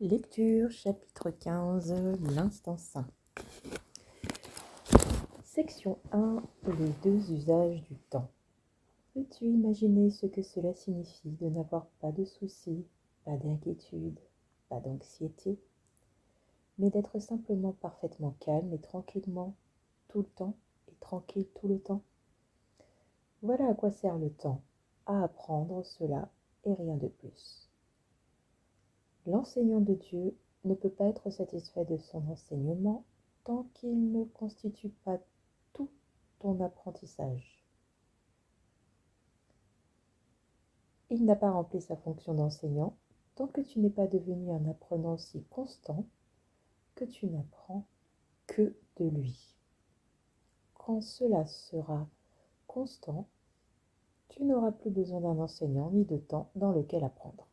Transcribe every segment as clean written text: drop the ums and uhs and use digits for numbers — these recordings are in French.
Lecture, chapitre 15, l'instant saint. Section 1, les deux usages du temps. Peux-tu imaginer ce que cela signifie de n'avoir pas de soucis, pas d'inquiétude, pas d'anxiété, mais d'être simplement parfaitement calme et tranquillement tout le temps et tranquille tout le temps? Voilà à quoi sert le temps, à apprendre cela et rien de plus. L'enseignant de Dieu ne peut pas être satisfait de son enseignement tant qu'il ne constitue pas tout ton apprentissage. Il n'a pas rempli sa fonction d'enseignant tant que tu n'es pas devenu un apprenant si constant que tu n'apprends que de lui. Quand cela sera constant, tu n'auras plus besoin d'un enseignant ni de temps dans lequel apprendre.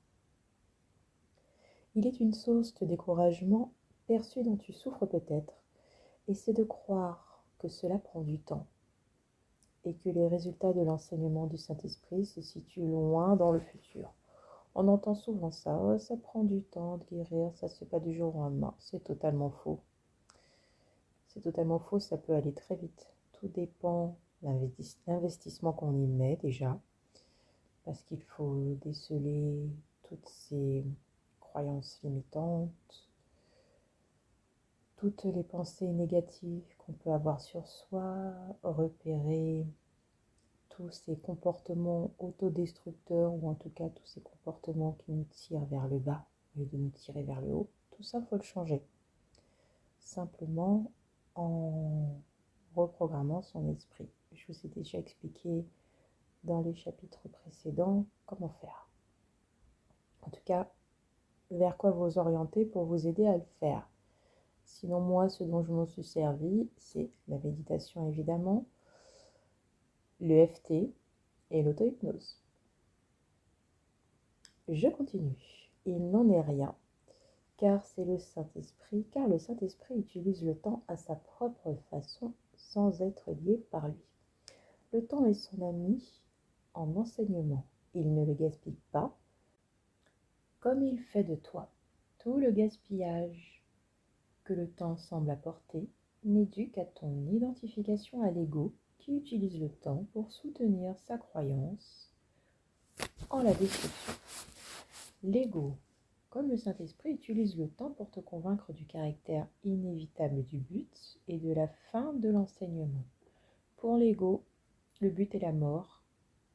Il est une source de découragement perçue dont tu souffres peut-être, et c'est de croire que cela prend du temps et que les résultats de l'enseignement du Saint-Esprit se situent loin dans le futur. On entend souvent ça, oh, ça prend du temps de guérir, ça se fait pas du jour au lendemain. C'est totalement faux. C'est totalement faux, ça peut aller très vite. Tout dépend de l'investissement qu'on y met déjà, parce qu'il faut déceler toutes ces croyances limitantes, toutes les pensées négatives qu'on peut avoir sur soi, repérer tous ces comportements autodestructeurs ou en tout cas tous ces comportements qui nous tirent vers le bas au lieu de nous tirer vers le haut. Tout ça, il faut le changer. Simplement en reprogrammant son esprit. Je vous ai déjà expliqué dans les chapitres précédents comment faire. En tout cas, vers quoi vous orienter pour vous aider à le faire. Sinon, moi, ce dont je m'en suis servi, c'est la méditation évidemment, le FT et l'auto-hypnose. Je continue. Il n'en est rien, car le Saint-Esprit utilise le temps à sa propre façon, sans être lié par lui. Le temps est son ami en enseignement. Il ne le gaspille pas, comme il fait de toi. Tout le gaspillage que le temps semble apporter n'est dû qu'à ton identification à l'ego qui utilise le temps pour soutenir sa croyance en la destruction. L'ego, comme le Saint-Esprit, utilise le temps pour te convaincre du caractère inévitable du but et de la fin de l'enseignement. Pour l'ego, le but est la mort,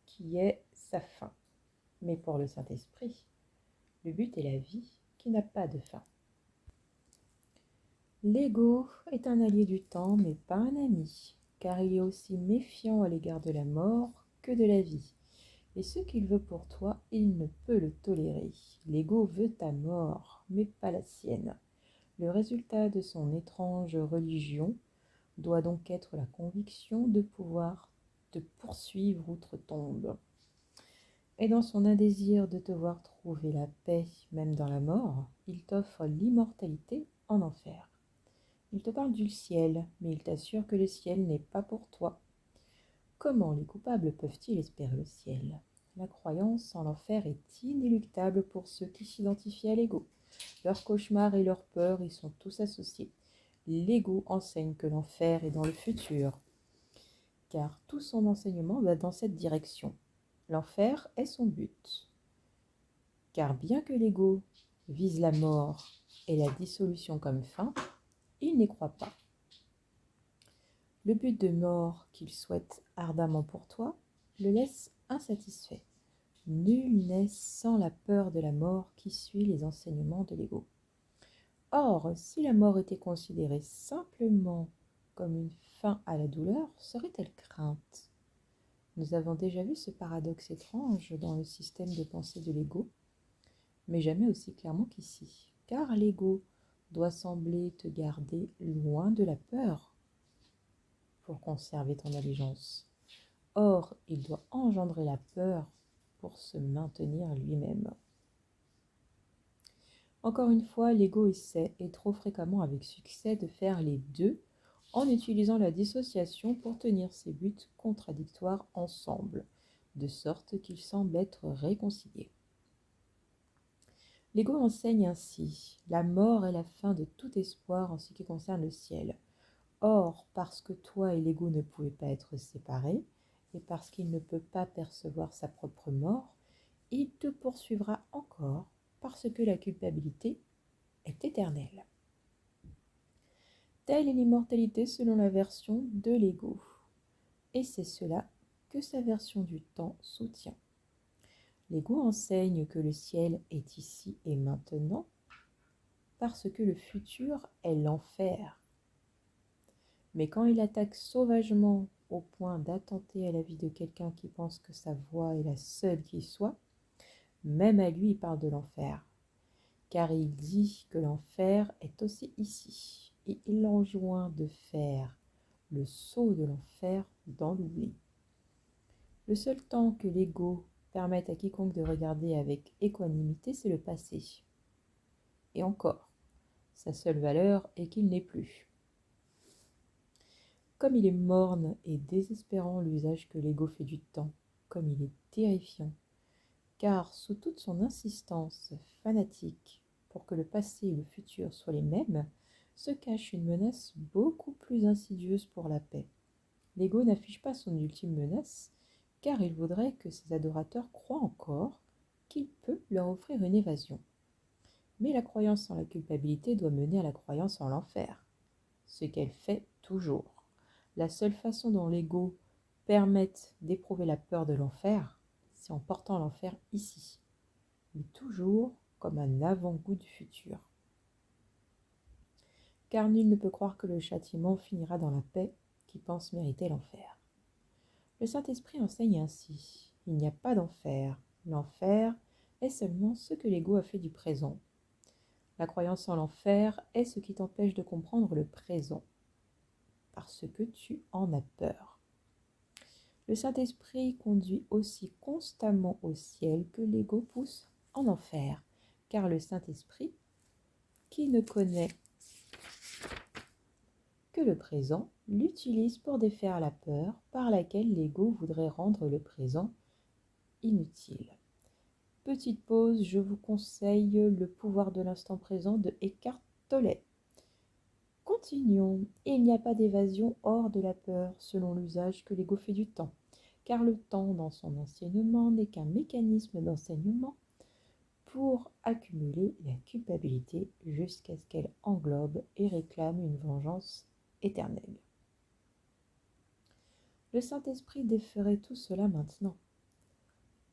qui est sa fin. Mais pour le Saint-Esprit, le but est la vie, qui n'a pas de fin. L'ego est un allié du temps, mais pas un ami, car il est aussi méfiant à l'égard de la mort que de la vie. Et ce qu'il veut pour toi, il ne peut le tolérer. L'ego veut ta mort, mais pas la sienne. Le résultat de son étrange religion doit donc être la conviction de pouvoir te poursuivre outre-tombe. Et dans son indésir de te voir trouver la paix même dans la mort, il t'offre l'immortalité en enfer. Il te parle du ciel, mais il t'assure que le ciel n'est pas pour toi. Comment les coupables peuvent-ils espérer le ciel ? La croyance en l'enfer est inéluctable pour ceux qui s'identifient à l'ego. Leurs cauchemars et leurs peurs y sont tous associés. L'ego enseigne que l'enfer est dans le futur, car tout son enseignement va dans cette direction. L'enfer est son but, car bien que l'ego vise la mort et la dissolution comme fin, il n'y croit pas. Le but de mort qu'il souhaite ardemment pour toi le laisse insatisfait. Nul n'est sans la peur de la mort qui suit les enseignements de l'ego. Or, si la mort était considérée simplement comme une fin à la douleur, serait-elle crainte ? Nous avons déjà vu ce paradoxe étrange dans le système de pensée de l'ego, mais jamais aussi clairement qu'ici, car l'ego doit sembler te garder loin de la peur pour conserver ton allégeance. Or, il doit engendrer la peur pour se maintenir lui-même. Encore une fois, l'ego essaie, et trop fréquemment avec succès, de faire les deux en utilisant la dissociation pour tenir ses buts contradictoires ensemble, de sorte qu'ils semblent être réconciliés. L'ego enseigne ainsi: la mort est la fin de tout espoir en ce qui concerne le ciel. Or, parce que toi et l'ego ne pouvaient pas être séparés, et parce qu'il ne peut pas percevoir sa propre mort, il te poursuivra encore parce que la culpabilité est éternelle. Telle est l'immortalité selon la version de l'ego. Et c'est cela que sa version du temps soutient. L'ego enseigne que le ciel est ici et maintenant parce que le futur est l'enfer. Mais quand il attaque sauvagement au point d'attenter à la vie de quelqu'un qui pense que sa voix est la seule qui soit, même à lui il parle de l'enfer, car il dit que l'enfer est aussi ici, et il l'enjoint de faire le saut de l'enfer dans l'oubli. Le seul temps que l'ego permette à quiconque de regarder avec équanimité, c'est le passé. Et encore, sa seule valeur est qu'il n'est plus. Comme il est morne et désespérant l'usage que l'ego fait du temps, comme il est terrifiant, car sous toute son insistance fanatique pour que le passé et le futur soient les mêmes, se cache une menace beaucoup plus insidieuse pour la paix. L'ego n'affiche pas son ultime menace, car il voudrait que ses adorateurs croient encore qu'il peut leur offrir une évasion. Mais la croyance en la culpabilité doit mener à la croyance en l'enfer, ce qu'elle fait toujours. La seule façon dont l'ego permette d'éprouver la peur de l'enfer, c'est en portant l'enfer ici, mais toujours comme un avant-goût du futur. Car nul ne peut croire que le châtiment finira dans la paix qui pense mériter l'enfer. Le Saint-Esprit enseigne ainsi: il n'y a pas d'enfer. L'enfer est seulement ce que l'ego a fait du présent. La croyance en l'enfer est ce qui t'empêche de comprendre le présent, parce que tu en as peur. Le Saint-Esprit conduit aussi constamment au ciel que l'ego pousse en enfer, car le Saint-Esprit, qui ne connaît que le présent, l'utilise pour défaire la peur par laquelle l'ego voudrait rendre le présent inutile. Petite pause, je vous conseille Le pouvoir de l'instant présent de Eckhart Tolle. Continuons. Il n'y a pas d'évasion hors de la peur, selon l'usage que l'ego fait du temps, car le temps dans son enseignement n'est qu'un mécanisme d'enseignement pour accumuler la culpabilité jusqu'à ce qu'elle englobe et réclame une vengeance éternelle. Le Saint-Esprit déferait tout cela maintenant.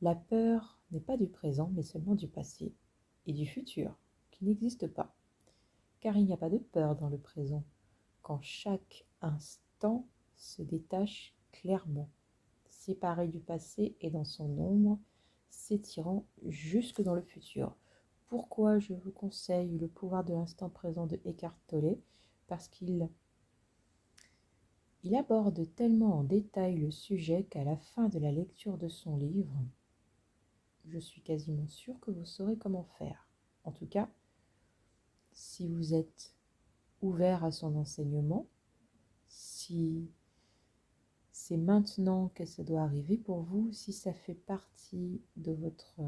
La peur n'est pas du présent, mais seulement du passé et du futur, qui n'existe pas. Car il n'y a pas de peur dans le présent, quand chaque instant se détache clairement, séparé du passé et dans son ombre, s'étirant jusque dans le futur. Pourquoi je vous conseille Le pouvoir de l'instant présent de Eckhart Tolle? Parce qu'il aborde tellement en détail le sujet qu'à la fin de la lecture de son livre, je suis quasiment sûre que vous saurez comment faire. En tout cas, si vous êtes ouvert à son enseignement, si c'est maintenant que ça doit arriver pour vous, si ça fait partie de votre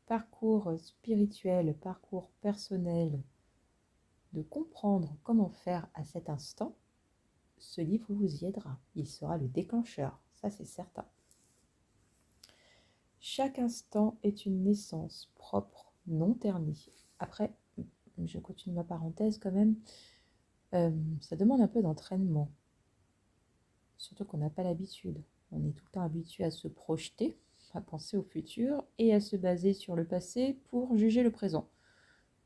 parcours spirituel, parcours personnel, de comprendre comment faire à cet instant, ce livre vous y aidera. Il sera le déclencheur, ça c'est certain. Chaque instant est une naissance propre, non ternie. Après, je continue ma parenthèse quand même, ça demande un peu d'entraînement. Surtout qu'on n'a pas l'habitude. On est tout le temps habitué à se projeter, à penser au futur et à se baser sur le passé pour juger le présent.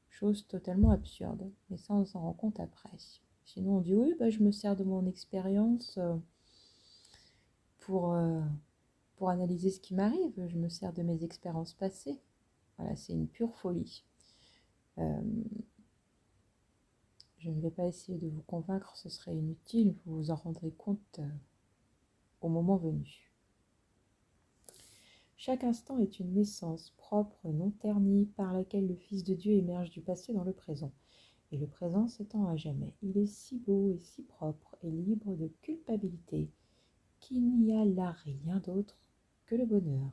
Chose totalement absurde, mais ça on s'en rend compte après. Sinon on dit oui, je me sers de mon expérience pour analyser ce qui m'arrive, je me sers de mes expériences passées. Voilà, c'est une pure folie. Je ne vais pas essayer de vous convaincre, ce serait inutile, vous vous en rendrez compte au moment venu. Chaque instant est une naissance propre, non ternie, par laquelle le Fils de Dieu émerge du passé dans le présent. Et le présent s'étend à jamais. Il est si beau et si propre et libre de culpabilité qu'il n'y a là rien d'autre que le bonheur.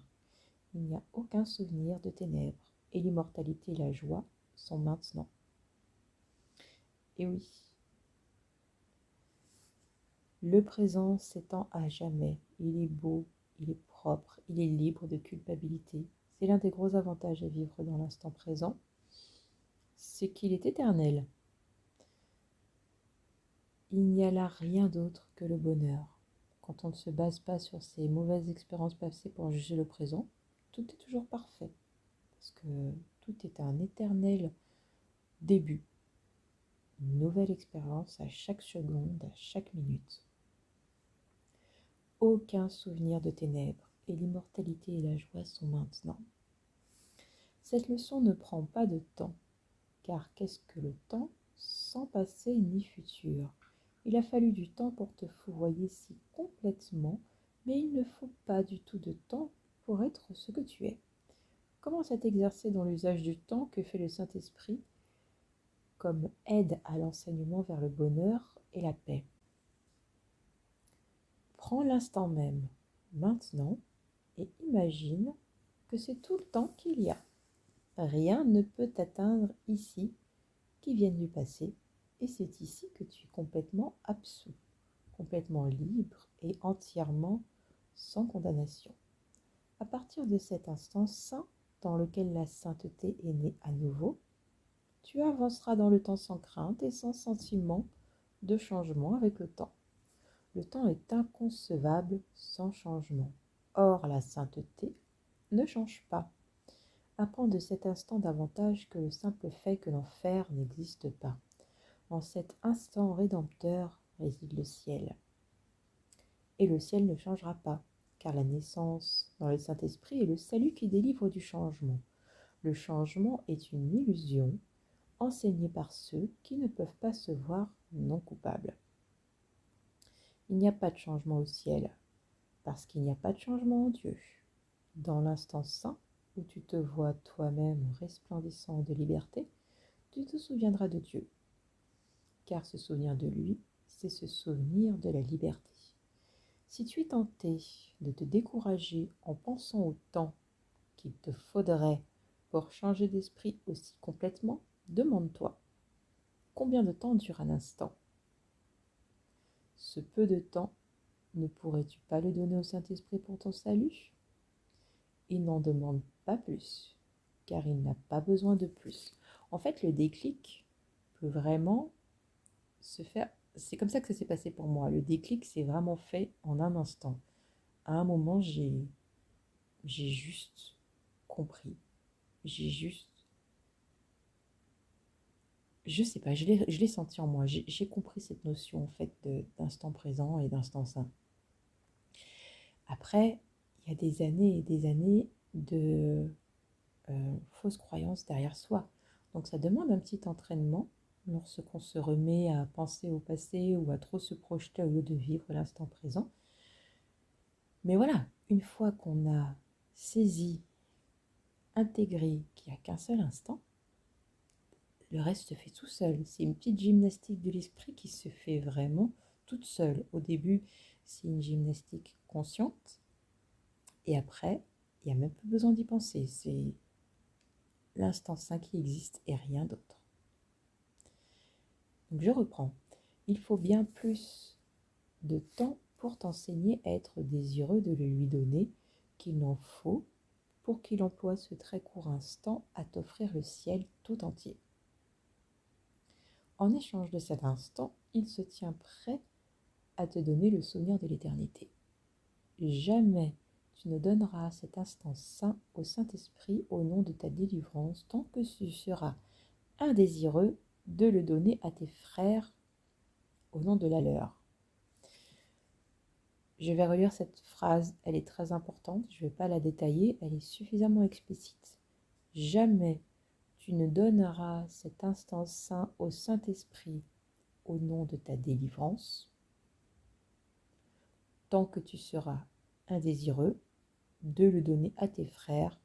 Il n'y a aucun souvenir de ténèbres, et l'immortalité et la joie sont maintenant. Et oui, le présent s'étend à jamais. Il est beau, il est propre, il est libre de culpabilité. C'est l'un des gros avantages à vivre dans l'instant présent, c'est qu'il est éternel. Il n'y a là rien d'autre que le bonheur. Quand on ne se base pas sur ces mauvaises expériences passées pour juger le présent, tout est toujours parfait. Parce que tout est un éternel début. Une nouvelle expérience à chaque seconde, à chaque minute. Aucun souvenir de ténèbres et l'immortalité et la joie sont maintenant. Cette leçon ne prend pas de temps, car qu'est-ce que le temps sans passé ni futur? Il a fallu du temps pour te fourvoyer si complètement, mais il ne faut pas du tout de temps pour être ce que tu es. Commence à t'exercer dans l'usage du temps que fait le Saint-Esprit comme aide à l'enseignement vers le bonheur et la paix. Prends l'instant même, maintenant, et imagine que c'est tout le temps qu'il y a. Rien ne peut t'atteindre ici qui vienne du passé, et c'est ici que tu es complètement absous, complètement libre et entièrement sans condamnation. À partir de cet instant saint dans lequel la sainteté est née à nouveau, tu avanceras dans le temps sans crainte et sans sentiment de changement avec le temps. Le temps est inconcevable sans changement. Or, la sainteté ne change pas. Apprends de cet instant davantage que le simple fait que l'enfer n'existe pas. En cet instant rédempteur réside le ciel. Et le ciel ne changera pas, car la naissance dans le Saint-Esprit est le salut qui délivre du changement. Le changement est une illusion enseignée par ceux qui ne peuvent pas se voir non coupables. Il n'y a pas de changement au ciel, parce qu'il n'y a pas de changement en Dieu. Dans l'instant saint, où tu te vois toi-même resplendissant de liberté, tu te souviendras de Dieu. Car se souvenir de lui, c'est se souvenir de la liberté. Si tu es tenté de te décourager en pensant au temps qu'il te faudrait pour changer d'esprit aussi complètement, demande-toi, combien de temps dure un instant? Ce peu de temps, ne pourrais-tu pas le donner au Saint-Esprit pour ton salut? Il n'en demande pas plus, car il n'a pas besoin de plus. En fait, le déclic peut vraiment se faire. C'est comme ça que ça s'est passé pour moi. Le déclic s'est vraiment fait en un instant. À un moment, j'ai juste compris. J'ai juste. Je sais pas, je l'ai senti en moi. J'ai compris cette notion en fait d'instant présent et d'instant sain. Après, il y a des années et des années de fausses croyances derrière soi. Donc ça demande un petit entraînement lorsqu'on se remet à penser au passé ou à trop se projeter au lieu de vivre l'instant présent. Mais voilà, une fois qu'on a saisi, intégré qu'il n'y a qu'un seul instant, le reste se fait tout seul. C'est une petite gymnastique de l'esprit qui se fait vraiment toute seule. Au début, c'est une gymnastique consciente. Et après, il n'y a même plus besoin d'y penser. C'est l'instant sain qui existe et rien d'autre. Donc je reprends. Il faut bien plus de temps pour t'enseigner à être désireux de le lui donner qu'il n'en faut pour qu'il emploie ce très court instant à t'offrir le ciel tout entier. En échange de cet instant, il se tient prêt à te donner le souvenir de l'éternité. Jamais tu ne donneras cet instant saint au Saint-Esprit au nom de ta délivrance tant que tu seras indésireux de le donner à tes frères au nom de la leur. Je vais relire cette phrase, elle est très importante, je ne vais pas la détailler, elle est suffisamment explicite. Jamais tu ne donneras cet instant saint au Saint-Esprit au nom de ta délivrance, tant que tu seras indésireux de le donner à tes frères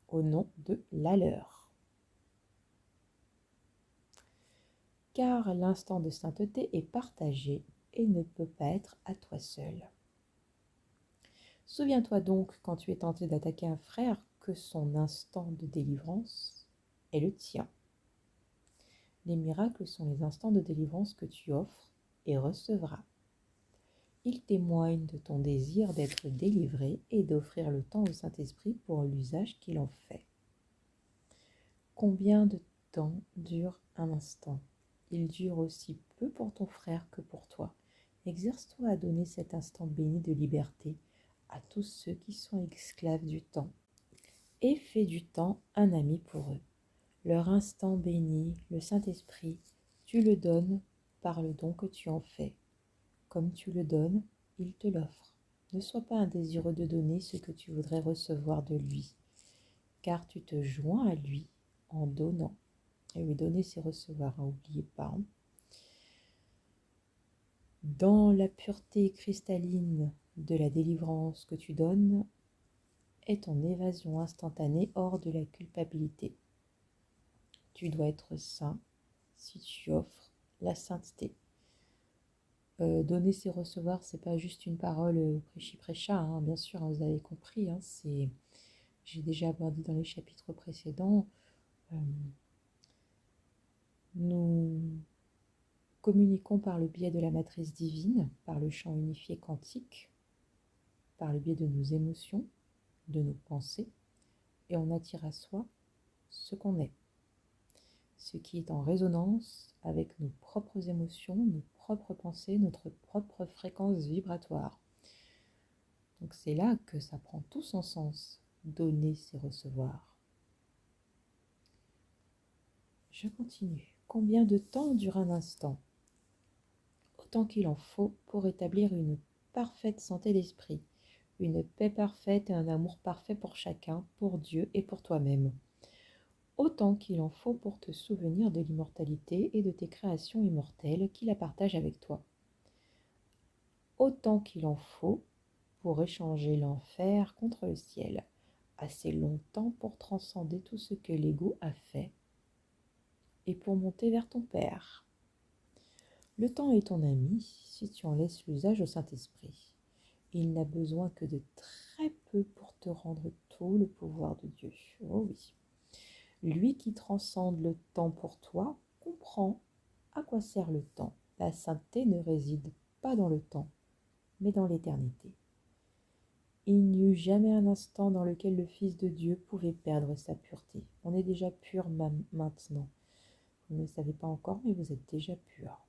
au nom de la leur. Car l'instant de sainteté est partagé et ne peut pas être à toi seul. Souviens-toi donc, quand tu es tenté d'attaquer un frère, que son instant de délivrance est le tien. Les miracles sont les instants de délivrance que tu offres et recevras. Ils témoignent de ton désir d'être délivré et d'offrir le temps au Saint-Esprit pour l'usage qu'il en fait. Combien de temps dure un instant? Il dure aussi peu pour ton frère que pour toi. Exerce-toi à donner cet instant béni de liberté à tous ceux qui sont esclaves du temps et fais du temps un ami pour eux. Leur instant béni, le Saint-Esprit, tu le donnes par le don que tu en fais. Comme tu le donnes, il te l'offre. Ne sois pas indésireux de donner ce que tu voudrais recevoir de lui, car tu te joins à lui en donnant. Et oui, donner, c'est recevoir, n'oubliez pas. Dans la pureté cristalline de la délivrance que tu donnes est ton évasion instantanée hors de la culpabilité. Tu dois être saint si tu offres la sainteté. Donner, c'est recevoir, c'est pas juste une parole prêchi-prêcha, hein, bien sûr, hein, vous avez compris. Hein, j'ai déjà abordé dans les chapitres précédents. Nous communiquons par le biais de la matrice divine, par le champ unifié quantique, par le biais de nos émotions, de nos pensées, et on attire à soi ce qu'on est, ce qui est en résonance avec nos propres émotions, nos propres pensées, notre propre fréquence vibratoire. Donc c'est là que ça prend tout son sens, donner, c'est recevoir. Je continue. Combien de temps dure un instant? Autant qu'il en faut pour établir une parfaite santé d'esprit, une paix parfaite et un amour parfait pour chacun, pour Dieu et pour toi-même. Autant qu'il en faut pour te souvenir de l'immortalité et de tes créations immortelles qui la partagent avec toi. Autant qu'il en faut pour échanger l'enfer contre le ciel, assez longtemps pour transcender tout ce que l'ego a fait et pour monter vers ton Père. Le temps est ton ami si tu en laisses l'usage au Saint-Esprit. Il n'a besoin que de très peu pour te rendre tout le pouvoir de Dieu. Oh oui. Lui qui transcende le temps pour toi comprend à quoi sert le temps. La sainteté ne réside pas dans le temps, mais dans l'éternité. Il n'y eut jamais un instant dans lequel le Fils de Dieu pouvait perdre sa pureté. On est déjà pur maintenant. Vous ne le savez pas encore, mais vous êtes déjà pur.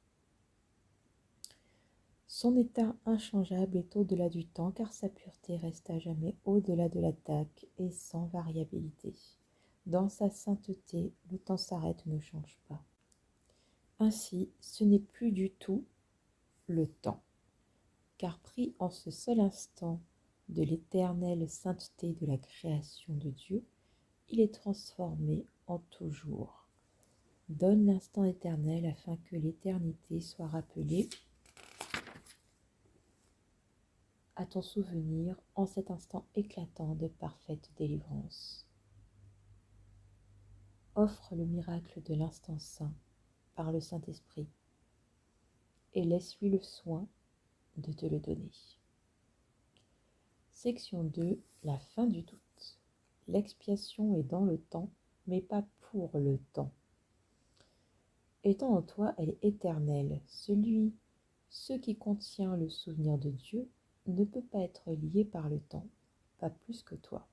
Son état inchangeable est au-delà du temps, car sa pureté reste à jamais au-delà de l'attaque et sans variabilité. Dans sa sainteté, le temps s'arrête et ne change pas. Ainsi, ce n'est plus du tout le temps, car pris en ce seul instant de l'éternelle sainteté de la création de Dieu, il est transformé en toujours. Donne l'instant éternel afin que l'éternité soit rappelée à ton souvenir en cet instant éclatant de parfaite délivrance. Offre le miracle de l'instant saint par le Saint-Esprit et laisse-lui le soin de te le donner. Section 2. La fin du doute. L'expiation est dans le temps, mais pas pour le temps. Étant en toi, elle est éternelle. Ce qui contient le souvenir de Dieu ne peut pas être lié par le temps, pas plus que toi.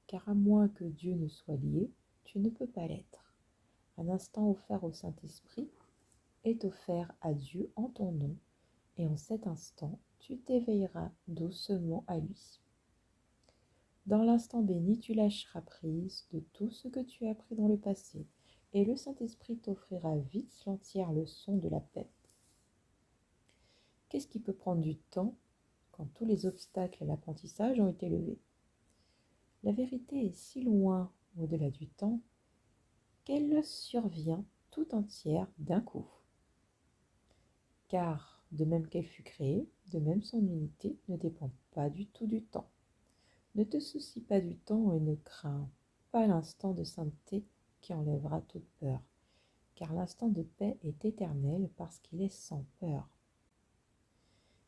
Car à moins que Dieu ne soit lié, tu ne peux pas l'être. Un instant offert au Saint-Esprit est offert à Dieu en ton nom, et en cet instant, tu t'éveilleras doucement à lui. Dans l'instant béni, tu lâcheras prise de tout ce que tu as appris dans le passé, et le Saint-Esprit t'offrira vite l'entière leçon de la paix. Qu'est-ce qui peut prendre du temps quand tous les obstacles à l'apprentissage ont été levés? La vérité est si loin au-delà du temps qu'elle survient tout entière d'un coup. Car, de même qu'elle fut créée, de même son unité ne dépend pas du tout du temps. Ne te soucie pas du temps et ne crains pas l'instant de sainteté qui enlèvera toute peur, car l'instant de paix est éternel parce qu'il est sans peur.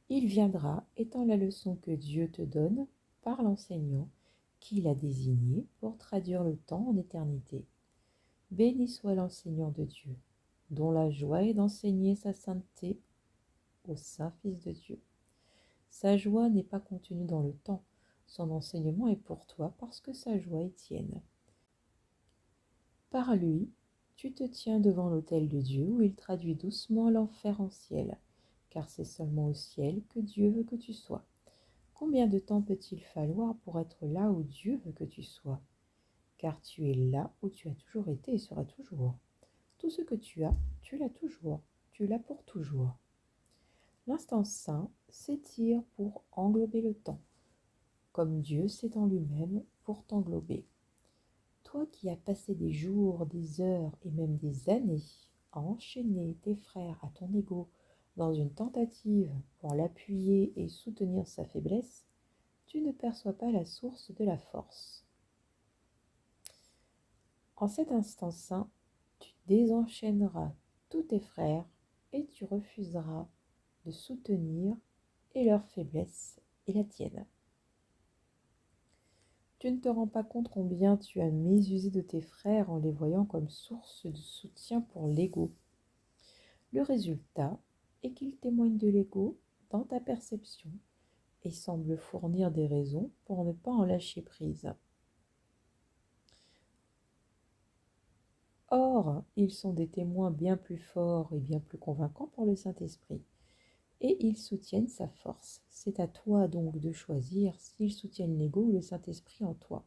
Il viendra étant la leçon que Dieu te donne par l'enseignant qu'il a désigné pour traduire le temps en éternité. Béni soit l'enseignant de Dieu, dont la joie est d'enseigner sa sainteté au Saint Fils de Dieu. Sa joie n'est pas contenue dans le temps, son enseignement est pour toi parce que sa joie est tienne. Par lui, tu te tiens devant l'autel de Dieu où il traduit doucement l'enfer en ciel, car c'est seulement au ciel que Dieu veut que tu sois. Combien de temps peut-il falloir pour être là où Dieu veut que tu sois? Car tu es là où tu as toujours été et seras toujours. Tout ce que tu l'as toujours, tu l'as pour toujours. L'instant saint s'étire pour englober le temps, comme Dieu s'étend lui-même pour t'englober. Toi qui as passé des jours, des heures et même des années à enchaîner tes frères à ton ego dans une tentative pour l'appuyer et soutenir sa faiblesse, tu ne perçois pas la source de la force. En cet instant saint, tu désenchaîneras tous tes frères et tu refuseras de soutenir et leur faiblesse et la tienne. Tu ne te rends pas compte combien tu as mésusé de tes frères en les voyant comme source de soutien pour l'ego. Le résultat est qu'ils témoignent de l'ego dans ta perception et semblent fournir des raisons pour ne pas en lâcher prise. Or, ils sont des témoins bien plus forts et bien plus convaincants pour le Saint-Esprit. Et ils soutiennent sa force. C'est à toi donc de choisir s'ils soutiennent l'ego ou le Saint-Esprit en toi.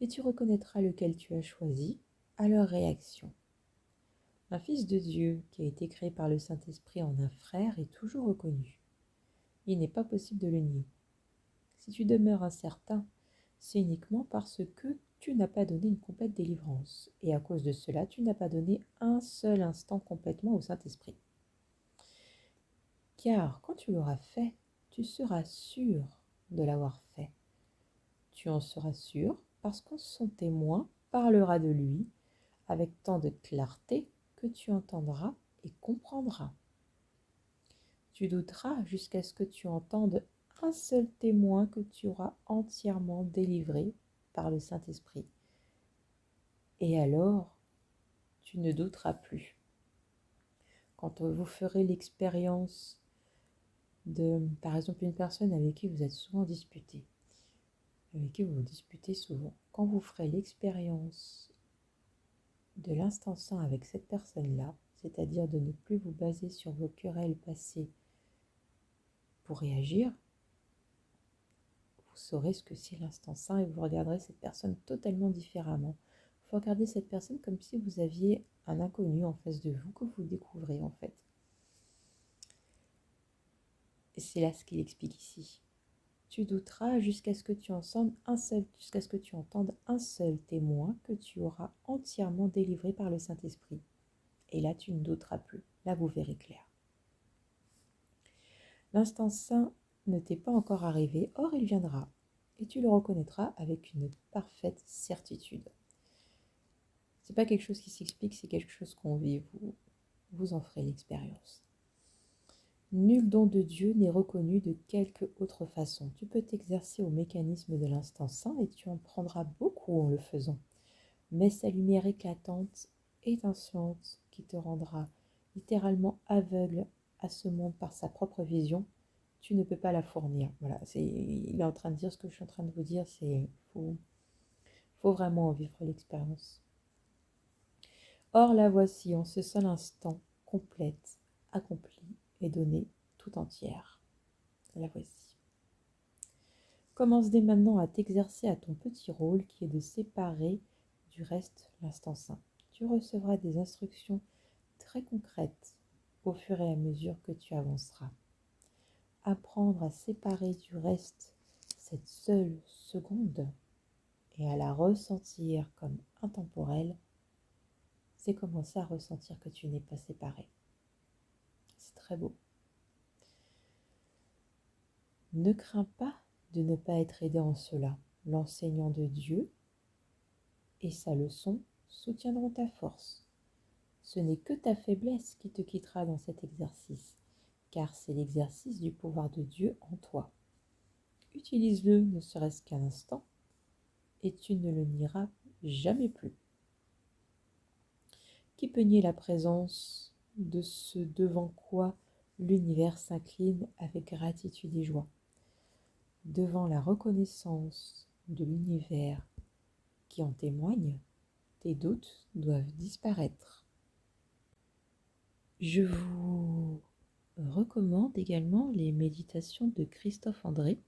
Et tu reconnaîtras lequel tu as choisi à leur réaction. Un fils de Dieu qui a été créé par le Saint-Esprit en un frère est toujours reconnu. Il n'est pas possible de le nier. Si tu demeures incertain, c'est uniquement parce que tu n'as pas donné une complète délivrance. Et à cause de cela, tu n'as pas donné un seul instant complètement au Saint-Esprit. Car quand tu l'auras fait, tu seras sûr de l'avoir fait. Tu en seras sûr parce que son témoin parlera de lui avec tant de clarté que tu entendras et comprendras. Tu douteras jusqu'à ce que tu entendes un seul témoin que tu auras entièrement délivré par le Saint-Esprit. Et alors, tu ne douteras plus. Quand vous ferez l'expérience de, par exemple, une personne avec qui vous êtes souvent disputé, avec qui vous vous disputez souvent, quand vous ferez l'expérience de l'instant saint avec cette personne-là, c'est-à-dire de ne plus vous baser sur vos querelles passées pour réagir, vous saurez ce que c'est l'instant saint et vous regarderez cette personne totalement différemment. Il faut regarder cette personne comme si vous aviez un inconnu en face de vous que vous découvrez en fait. Et c'est là ce qu'il explique ici. Tu douteras jusqu'à ce que tu entendes un seul témoin que tu auras entièrement délivré par le Saint-Esprit. Et là, tu ne douteras plus. Là, vous verrez clair. L'instant saint ne t'est pas encore arrivé, or il viendra, et tu le reconnaîtras avec une parfaite certitude. C'est pas quelque chose qui s'explique, c'est quelque chose qu'on vit. Vous en ferez l'expérience. Nul don de Dieu n'est reconnu de quelque autre façon. Tu peux t'exercer au mécanisme de l'instant saint et tu en prendras beaucoup en le faisant. Mais sa lumière éclatante, étincelante, qui te rendra littéralement aveugle à ce monde par sa propre vision, tu ne peux pas la fournir. Voilà, il est en train de dire ce que je suis en train de vous dire, c'est faut vraiment en vivre l'expérience. Or la voici en ce seul instant, complète, accomplie et donnée tout entière. La voici. Commence dès maintenant à t'exercer à ton petit rôle qui est de séparer du reste l'instant saint. Tu recevras des instructions très concrètes au fur et à mesure que tu avanceras. Apprendre à séparer du reste cette seule seconde et à la ressentir comme intemporelle, c'est commencer à ressentir que tu n'es pas séparé. C'est très beau. Ne crains pas de ne pas être aidé en cela. L'enseignant de Dieu et sa leçon soutiendront ta force. Ce n'est que ta faiblesse qui te quittera dans cet exercice, car c'est l'exercice du pouvoir de Dieu en toi. utilise-le ne serait-ce qu'un instant et tu ne le nieras jamais plus. Qui peut nier la présence de ce devant quoi l'univers s'incline avec gratitude et joie, devant la reconnaissance de l'univers qui en témoigne, tes doutes doivent disparaître. Je vous recommande également les méditations de Christophe André.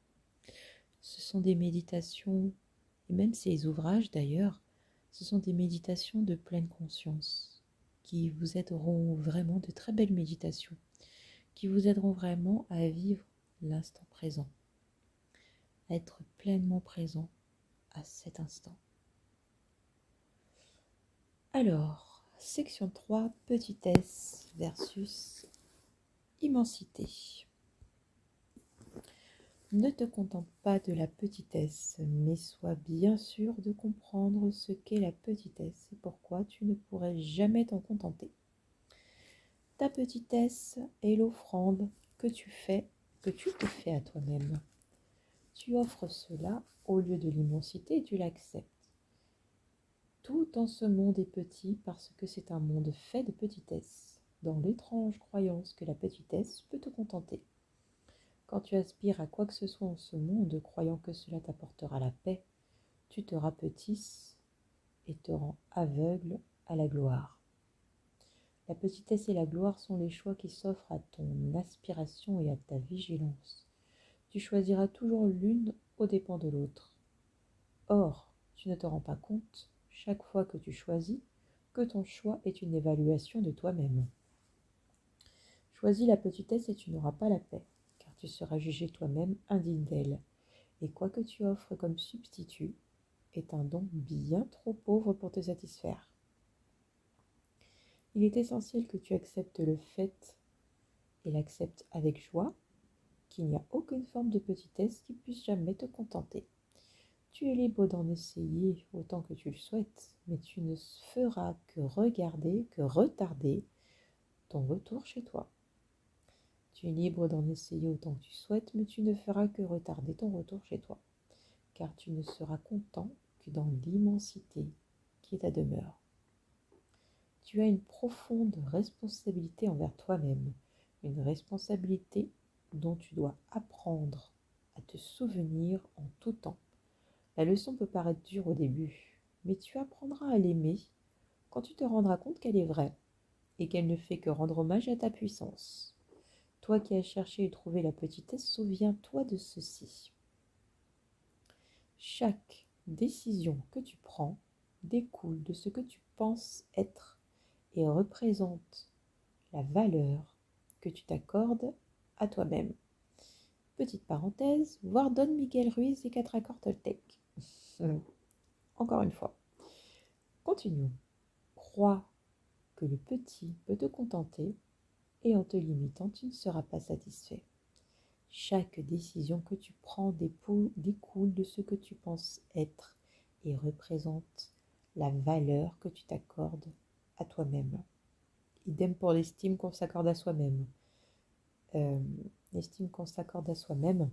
Ce sont des méditations, et même ses ouvrages d'ailleurs, ce sont des méditations de pleine conscience qui vous aideront vraiment, de très belles méditations, qui vous aideront vraiment à vivre l'instant présent, à être pleinement présent à cet instant. Alors, section 3, petitesse versus immensité. Ne te contente pas de la petitesse, mais sois bien sûr de comprendre ce qu'est la petitesse et pourquoi tu ne pourrais jamais t'en contenter. Ta petitesse est l'offrande que tu te fais à toi-même. Tu offres cela au lieu de l'immensité et tu l'acceptes. Tout en ce monde est petit parce que c'est un monde fait de petitesse, dans l'étrange croyance que la petitesse peut te contenter. Quand tu aspires à quoi que ce soit en ce monde, croyant que cela t'apportera la paix, tu te rapetisses et te rends aveugle à la gloire. La petitesse et la gloire sont les choix qui s'offrent à ton aspiration et à ta vigilance. Tu choisiras toujours l'une aux dépens de l'autre. Or, tu ne te rends pas compte, chaque fois que tu choisis, que ton choix est une évaluation de toi-même. Choisis la petitesse et tu n'auras pas la paix, car tu seras jugé toi-même indigne d'elle. Et quoi que tu offres comme substitut est un don bien trop pauvre pour te satisfaire. Il est essentiel que tu acceptes le fait, et l'acceptes avec joie, qu'il n'y a aucune forme de petitesse qui puisse jamais te contenter. Tu es libre d'en essayer autant que tu le souhaites, mais tu ne feras que retarder ton retour chez toi. Tu es libre d'en essayer autant que tu souhaites, mais tu ne feras que retarder ton retour chez toi, car tu ne seras content que dans l'immensité qui est ta demeure. Tu as une profonde responsabilité envers toi-même, une responsabilité dont tu dois apprendre à te souvenir en tout temps. La leçon peut paraître dure au début, mais tu apprendras à l'aimer quand tu te rendras compte qu'elle est vraie et qu'elle ne fait que rendre hommage à ta puissance. Toi qui as cherché et trouvé la petitesse, souviens-toi de ceci. Chaque décision que tu prends découle de ce que tu penses être et représente la valeur que tu t'accordes à toi-même. Petite parenthèse, voir Don Miguel Ruiz et 4 accords Toltec. Encore une fois. Continuons. Crois que le petit peut te contenter et en te limitant, tu ne seras pas satisfait. Chaque décision que tu prends découle de ce que tu penses être et représente la valeur que tu t'accordes à toi-même. Idem pour l'estime qu'on s'accorde à soi-même. L'estime qu'on s'accorde à soi-même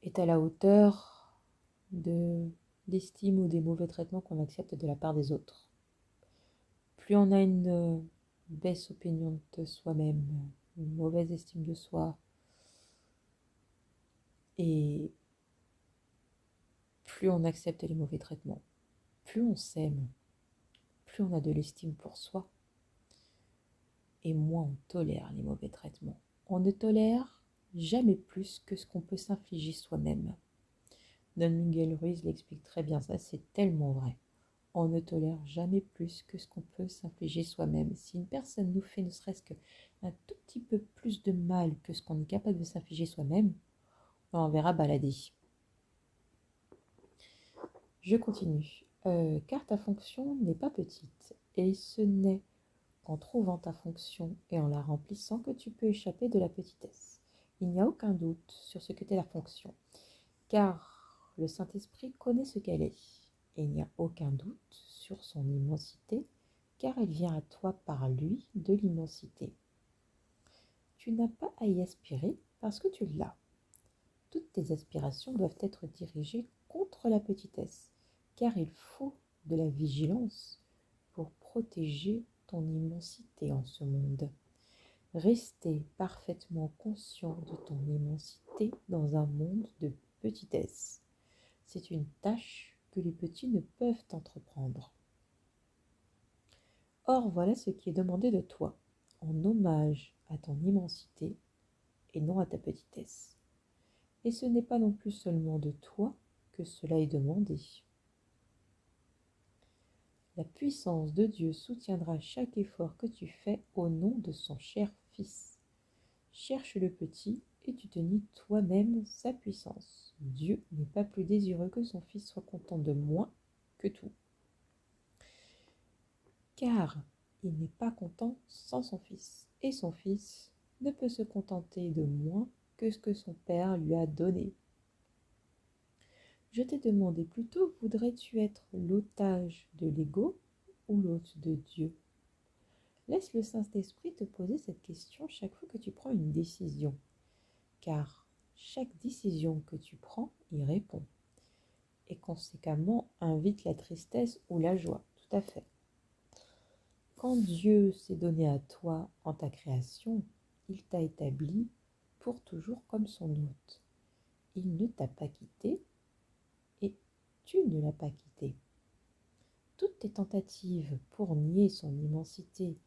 est à la hauteur de l'estime ou des mauvais traitements qu'on accepte de la part des autres. Plus on a une baisse opinion de soi-même, une mauvaise estime de soi, et plus on accepte les mauvais traitements, plus on s'aime, plus on a de l'estime pour soi, et moins on tolère les mauvais traitements. On ne tolère jamais plus que ce qu'on peut s'infliger soi-même. Don Miguel Ruiz l'explique très bien, ça c'est tellement vrai. On ne tolère jamais plus que ce qu'on peut s'infliger soi-même. Si une personne nous fait ne serait-ce qu'un tout petit peu plus de mal que ce qu'on est capable de s'infliger soi-même, on l'enverra balader. Je continue. Car ta fonction n'est pas petite, et ce n'est qu'en trouvant ta fonction et en la remplissant que tu peux échapper de la petitesse. Il n'y a aucun doute sur ce que t'est la fonction, car le Saint-Esprit connaît ce qu'elle est, et il n'y a aucun doute sur son immensité, car elle vient à toi par lui de l'immensité. Tu n'as pas à y aspirer parce que tu l'as. Toutes tes aspirations doivent être dirigées contre la petitesse, car il faut de la vigilance pour protéger ton immensité en ce monde. Rester parfaitement conscient de ton immensité dans un monde de petitesse. C'est une tâche que les petits ne peuvent entreprendre. Or, voilà ce qui est demandé de toi, en hommage à ton immensité et non à ta petitesse. Et ce n'est pas non plus seulement de toi que cela est demandé. La puissance de Dieu soutiendra chaque effort que tu fais au nom de son cher Fils. Cherche le petit et tu te nies toi-même sa puissance. Dieu n'est pas plus désireux que son Fils soit content de moins que tout. Car il n'est pas content sans son Fils, et son Fils ne peut se contenter de moins que ce que son Père lui a donné. Je t'ai demandé plutôt, voudrais-tu être l'otage de l'ego ou l'hôte de Dieu? Laisse le Saint-Esprit te poser cette question chaque fois que tu prends une décision, car chaque décision que tu prends y répond, et conséquemment invite la tristesse ou la joie, tout à fait. Quand Dieu s'est donné à toi en ta création, il t'a établi pour toujours comme son hôte. Il ne t'a pas quitté et tu ne l'as pas quitté. Toutes tes tentatives pour nier son immensité et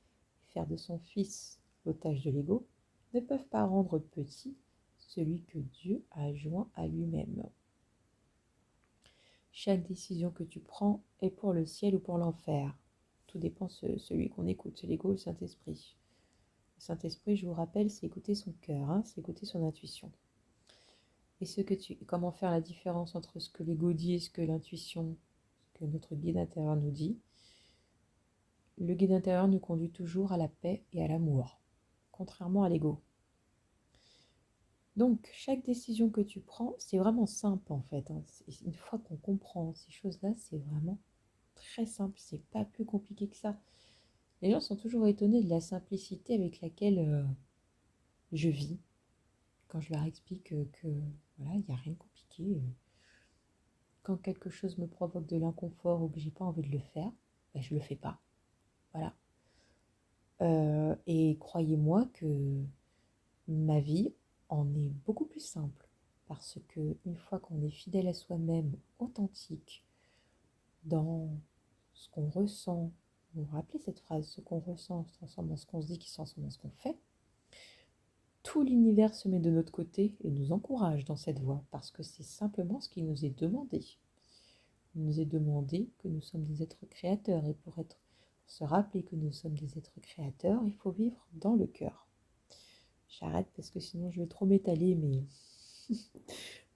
faire de son Fils l'otage de l'ego ne peuvent pas rendre petit celui que Dieu a joint à lui-même. Chaque décision que tu prends est pour le ciel ou pour l'enfer. Tout dépend de celui qu'on écoute, c'est l'ego ou le Saint-Esprit. Le Saint-Esprit, je vous rappelle, c'est écouter son cœur, c'est écouter son intuition. Et comment faire la différence entre ce que l'ego dit et ce que l'intuition, ce que notre guide intérieur nous dit. Le guide intérieur nous conduit toujours à la paix et à l'amour, contrairement à l'ego. Donc, chaque décision que tu prends, c'est vraiment simple en fait. Une fois qu'on comprend ces choses-là, c'est vraiment très simple. C'est pas plus compliqué que ça. Les gens sont toujours étonnés de la simplicité avec laquelle je vis. Quand je leur explique que voilà, il n'y a rien de compliqué. Quand quelque chose me provoque de l'inconfort ou que j'ai pas envie de le faire, ben je le fais pas. Voilà. Et croyez-moi que ma vie en est beaucoup plus simple parce que une fois qu'on est fidèle à soi-même, authentique, dans ce qu'on ressent, vous vous rappelez cette phrase, ce qu'on ressent se transforme en ce qu'on se dit, qui se transforme en ce qu'on fait, tout l'univers se met de notre côté et nous encourage dans cette voie parce que c'est simplement ce qui nous est demandé. Il nous est demandé que nous sommes des êtres créateurs et pour se rappeler que nous sommes des êtres créateurs, il faut vivre dans le cœur. J'arrête parce que sinon je vais trop m'étaler, mais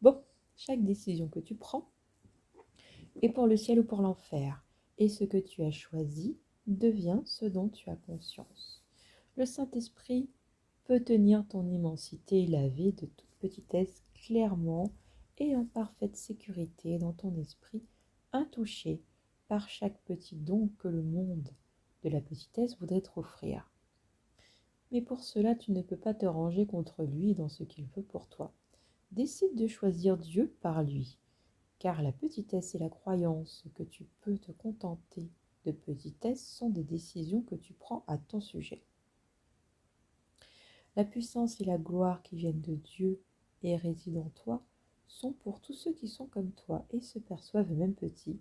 bon, chaque décision que tu prends est pour le ciel ou pour l'enfer, et ce que tu as choisi devient ce dont tu as conscience. Le Saint-Esprit peut tenir ton immensité lavée de toute petitesse clairement et en parfaite sécurité dans ton esprit, intouché par chaque petit don que le monde de la petitesse voudrait t'offrir. Mais pour cela, tu ne peux pas te ranger contre lui dans ce qu'il veut pour toi. Décide de choisir Dieu par lui, car la petitesse et la croyance que tu peux te contenter de petitesse sont des décisions que tu prends à ton sujet. La puissance et la gloire qui viennent de Dieu et résident en toi sont pour tous ceux qui sont comme toi et se perçoivent eux-mêmes petits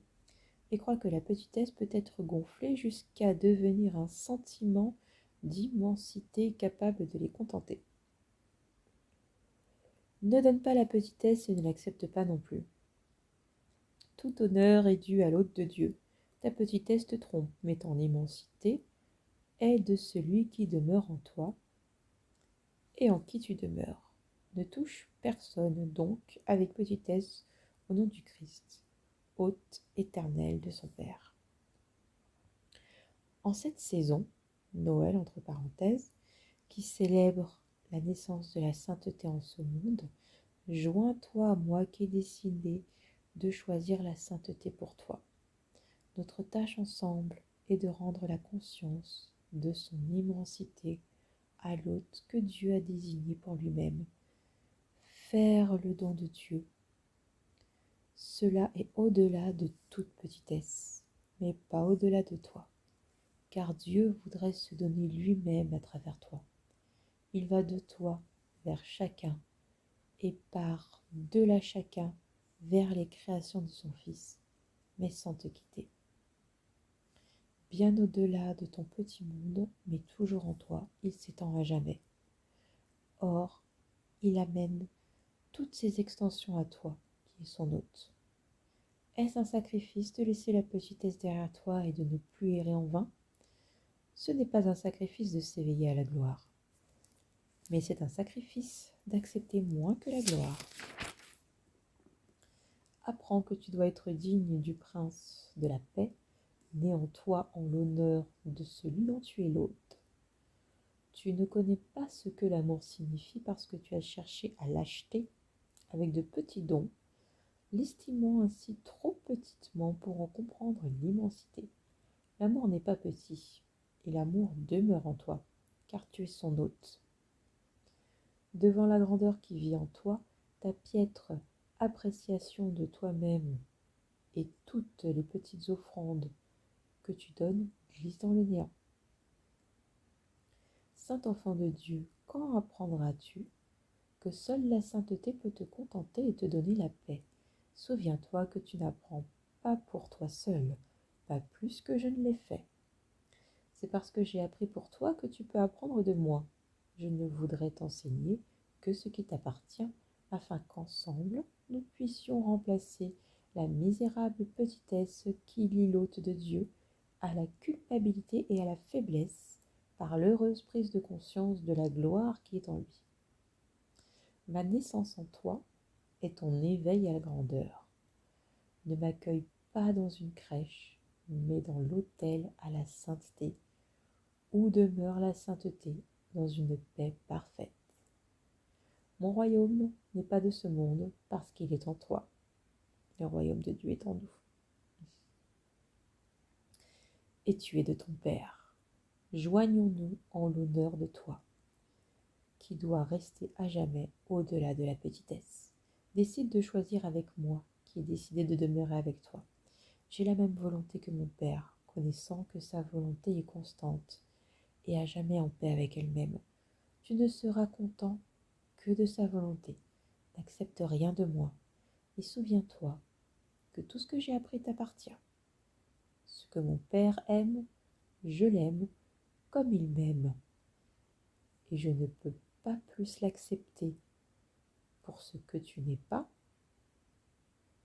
et croient que la petitesse peut être gonflée jusqu'à devenir un sentiment d'immensité capable de les contenter. Ne donne pas la petitesse et ne l'accepte pas non plus. Tout honneur est dû à l'hôte de Dieu. Ta petitesse te trompe, mais ton immensité est de celui qui demeure en toi et en qui tu demeures. Ne touche personne donc avec petitesse au nom du Christ, hôte éternel de son Père. En cette saison, Noël entre parenthèses, qui célèbre la naissance de la sainteté en ce monde, joins-toi à moi qui ai décidé de choisir la sainteté pour toi. Notre tâche ensemble est de rendre la conscience de son immensité à l'hôte que Dieu a désigné pour lui-même. faire le don de Dieu. Cela est au-delà de toute petitesse, mais pas au-delà de toi, car Dieu voudrait se donner lui-même à travers toi. Il va de toi vers chacun et par de là chacun vers les créations de son Fils, mais sans te quitter. Bien au-delà de ton petit monde, mais toujours en toi, il s'étend à jamais. Or, il amène toutes ses extensions à toi, qui est son hôte. Est-ce un sacrifice de laisser la petitesse derrière toi et de ne plus errer en vain? Ce n'est pas un sacrifice de s'éveiller à la gloire, mais c'est un sacrifice d'accepter moins que la gloire. Apprends que tu dois être digne du prince de la paix, né en toi en l'honneur de celui dont tu es l'hôte. Tu ne connais pas ce que l'amour signifie parce que tu as cherché à l'acheter avec de petits dons, l'estimant ainsi trop petitement pour en comprendre l'immensité. L'amour n'est pas petit, et l'amour demeure en toi, car tu es son hôte. Devant la grandeur qui vit en toi, ta piètre appréciation de toi-même et toutes les petites offrandes que tu donnes glissent dans le néant. Saint enfant de Dieu, quand apprendras-tu que seule la sainteté peut te contenter et te donner la paix? Souviens-toi que tu n'apprends pas pour toi seul, pas plus que je ne l'ai fait. C'est parce que j'ai appris pour toi que tu peux apprendre de moi. Je ne voudrais t'enseigner que ce qui t'appartient, afin qu'ensemble nous puissions remplacer la misérable petitesse qui lie l'hôte de Dieu à la culpabilité et à la faiblesse par l'heureuse prise de conscience de la gloire qui est en lui. Ma naissance en toi est ton éveil à la grandeur. Ne m'accueille pas dans une crèche, mais dans l'autel à la sainteté, où demeure la sainteté dans une paix parfaite. Mon royaume n'est pas de ce monde parce qu'il est en toi. Le royaume de Dieu est en nous. Et tu es de ton Père. Joignons-nous en l'honneur de toi, qui doit rester à jamais au-delà de la petitesse. Décide de choisir avec moi, qui ai décidé de demeurer avec toi. J'ai la même volonté que mon Père, connaissant que sa volonté est constante et à jamais en paix avec elle-même. Tu ne seras content que de sa volonté. N'accepte rien de moi. Et souviens-toi que tout ce que j'ai appris t'appartient. Ce que mon Père aime, je l'aime comme il m'aime. Et je ne peux pas plus l'accepter pour ce que tu n'es pas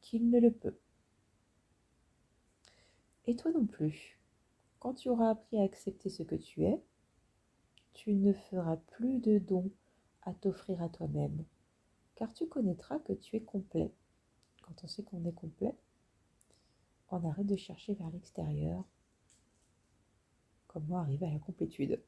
qu'il ne le peut. Et toi non plus. Quand tu auras appris à accepter ce que tu es, tu ne feras plus de dons à t'offrir à toi-même, car tu connaîtras que tu es complet. Quand on sait qu'on est complet, on arrête de chercher vers l'extérieur comment arriver à la complétude.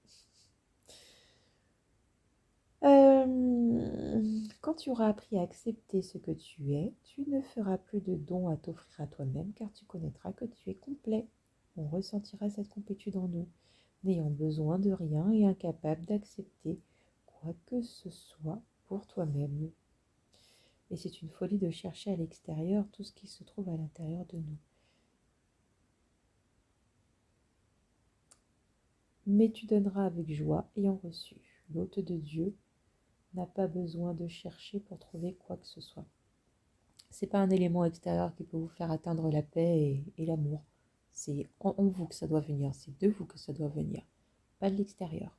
Quand tu auras appris à accepter ce que tu es, tu ne feras plus de dons à t'offrir à toi-même, car tu connaîtras que tu es complet. On ressentira cette complétude en nous, n'ayant besoin de rien et incapable d'accepter quoi que ce soit pour toi-même. Et c'est une folie de chercher à l'extérieur tout ce qui se trouve à l'intérieur de nous. Mais tu donneras avec joie ayant reçu. L'hôte de Dieu n'a pas besoin de chercher pour trouver quoi que ce soit. C'est pas un élément extérieur qui peut vous faire atteindre la paix et l'amour. C'est en vous que ça doit venir, c'est de vous que ça doit venir, pas de l'extérieur.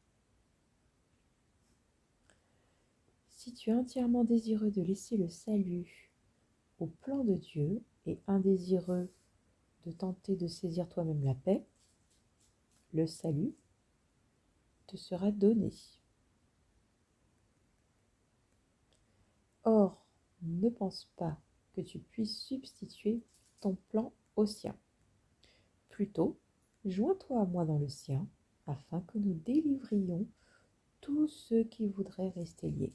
Si tu es entièrement désireux de laisser le salut au plan de Dieu et indésireux de tenter de saisir toi-même la paix, le salut te sera donné. Or, ne pense pas que tu puisses substituer ton plan au sien. Plutôt, joins-toi à moi dans le sien, afin que nous délivrions tous ceux qui voudraient rester liés.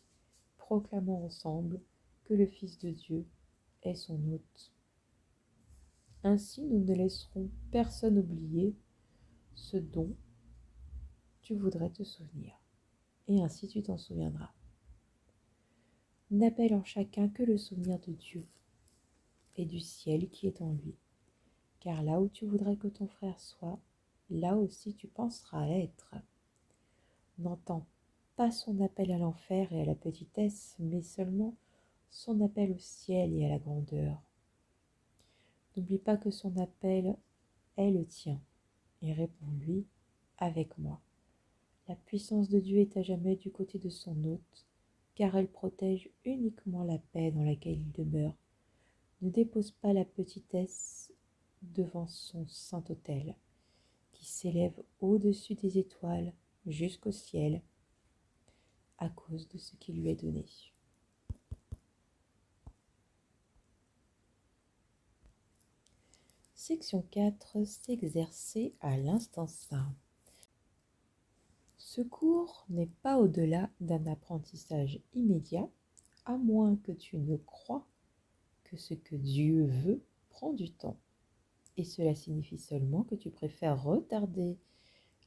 Proclamons ensemble que le Fils de Dieu est son hôte. Ainsi, nous ne laisserons personne oublier ce dont tu voudrais te souvenir. Et ainsi, tu t'en souviendras. n'appelle en chacun que le souvenir de Dieu et du ciel qui est en lui. Car là où tu voudrais que ton frère soit, là aussi tu penseras être. N'entends pas son appel à l'enfer et à la petitesse, mais seulement son appel au ciel et à la grandeur. N'oublie pas que son appel est le tien, et réponds-lui avec moi. La puissance de Dieu est à jamais du côté de son hôte, car elle protège uniquement la paix dans laquelle il demeure. Ne dépose pas la petitesse devant son saint autel, qui s'élève au-dessus des étoiles jusqu'au ciel, à cause de ce qui lui est donné. Section 4. S'exercer à l'instant saint. Ce cours n'est pas au-delà d'un apprentissage immédiat, à moins que tu ne crois que ce que Dieu veut prend du temps. Et cela signifie seulement que tu préfères retarder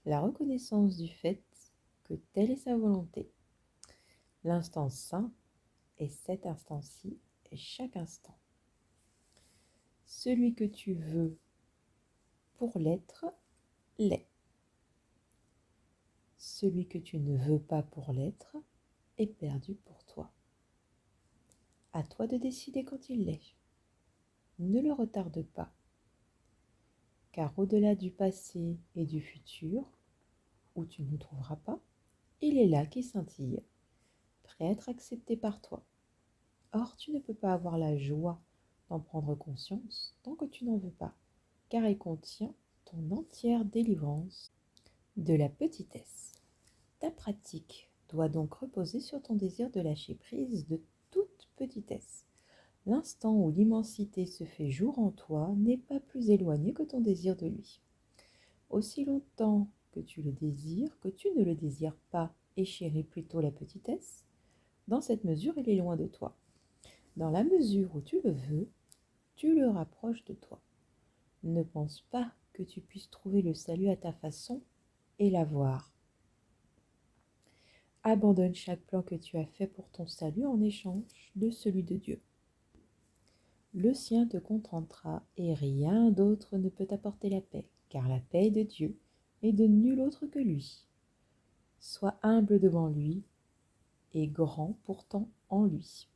la reconnaissance du fait que telle est sa volonté. L'instant saint est cet instant-ci et chaque instant. Celui que tu veux pour l'être, l'est. Celui que tu ne veux pas pour l'être est perdu pour toi. À toi de décider quand il l'est. Ne le retarde pas, car au-delà du passé et du futur, où tu ne trouveras pas, il est là qui scintille, prêt à être accepté par toi. Or, tu ne peux pas avoir la joie d'en prendre conscience tant que tu n'en veux pas, car il contient ton entière délivrance de la petitesse. Ta pratique doit donc reposer sur ton désir de lâcher prise de toute petitesse. L'instant où l'immensité se fait jour en toi n'est pas plus éloigné que ton désir de lui. Aussi longtemps que tu le désires, que tu ne le désires pas et chéris plutôt la petitesse, dans cette mesure il est loin de toi. Dans la mesure où tu le veux, tu le rapproches de toi. Ne pense pas que tu puisses trouver le salut à ta façon et l'avoir. Abandonne chaque plan que tu as fait pour ton salut en échange de celui de Dieu. Le sien te contentera et rien d'autre ne peut t'apporter la paix, car la paix est de Dieu et de nul autre que lui. Sois humble devant lui et grand pourtant en lui.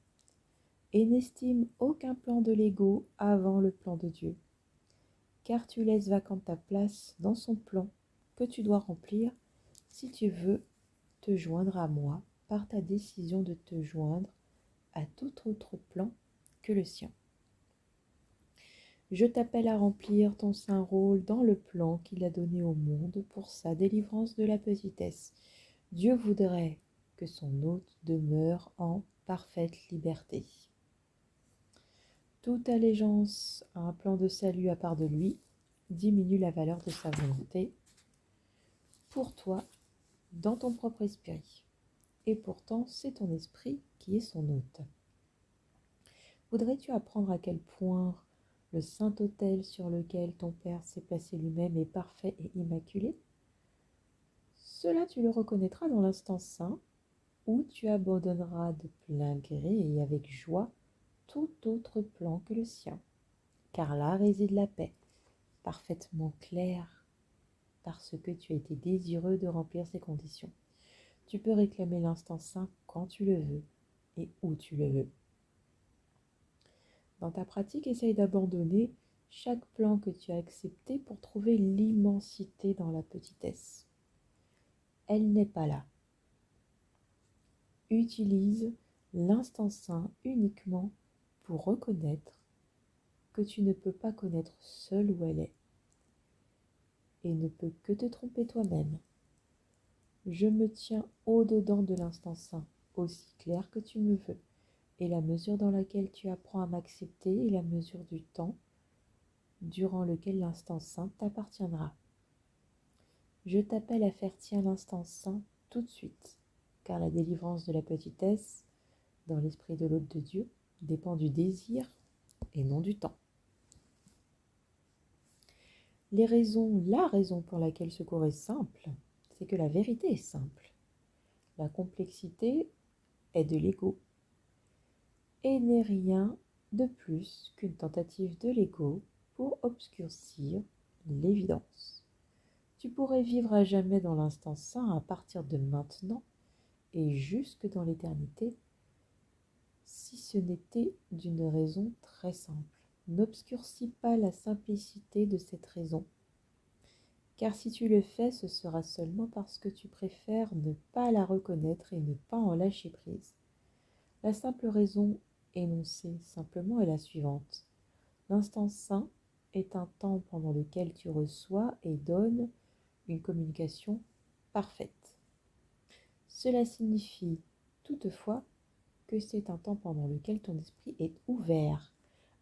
Et n'estime aucun plan de l'ego avant le plan de Dieu, car tu laisses vacante ta place dans son plan que tu dois remplir si tu veux te joindre à moi par ta décision de te joindre à tout autre plan que le sien. Je t'appelle à remplir ton saint rôle dans le plan qu'il a donné au monde pour sa délivrance de la petitesse. Dieu voudrait que son hôte demeure en parfaite liberté. Toute allégeance à un plan de salut à part de lui diminue la valeur de sa volonté pour toi dans ton propre esprit. Et pourtant, c'est ton esprit qui est son hôte. Voudrais-tu apprendre à quel point le saint autel sur lequel ton Père s'est placé lui-même est parfait et immaculé? Cela tu le reconnaîtras dans l'instant saint où tu abandonneras de plein gré et avec joie tout autre plan que le sien. Car là réside la paix, parfaitement claire, parce que tu as été désireux de remplir ces conditions. Tu peux réclamer l'instant saint quand tu le veux et où tu le veux. Dans ta pratique, essaye d'abandonner chaque plan que tu as accepté pour trouver l'immensité dans la petitesse. Elle n'est pas là. Utilise l'instant saint uniquement pour reconnaître que tu ne peux pas connaître seul où elle est et ne peux que te tromper toi-même. Je me tiens au-dedans de l'instant saint, aussi clair que tu me veux, et la mesure dans laquelle tu apprends à m'accepter est la mesure du temps durant lequel l'instant saint t'appartiendra. Je t'appelle à faire tien l'instant saint tout de suite, car la délivrance de la petitesse, dans l'esprit de l'hôte de Dieu, dépend du désir et non du temps. La raison pour laquelle ce cours est simple, c'est que la vérité est simple. La complexité est de l'ego. et n'est rien de plus qu'une tentative de l'ego pour obscurcir l'évidence. Tu pourrais vivre à jamais dans l'instant saint à partir de maintenant et jusque dans l'éternité si ce n'était d'une raison très simple. N'obscurcis pas la simplicité de cette raison, car si tu le fais, ce sera seulement parce que tu préfères ne pas la reconnaître et ne pas en lâcher prise. La simple raison énoncée simplement est la suivante. L'instant saint est un temps pendant lequel tu reçois et donnes une communication parfaite. Cela signifie toutefois que c'est un temps pendant lequel ton esprit est ouvert,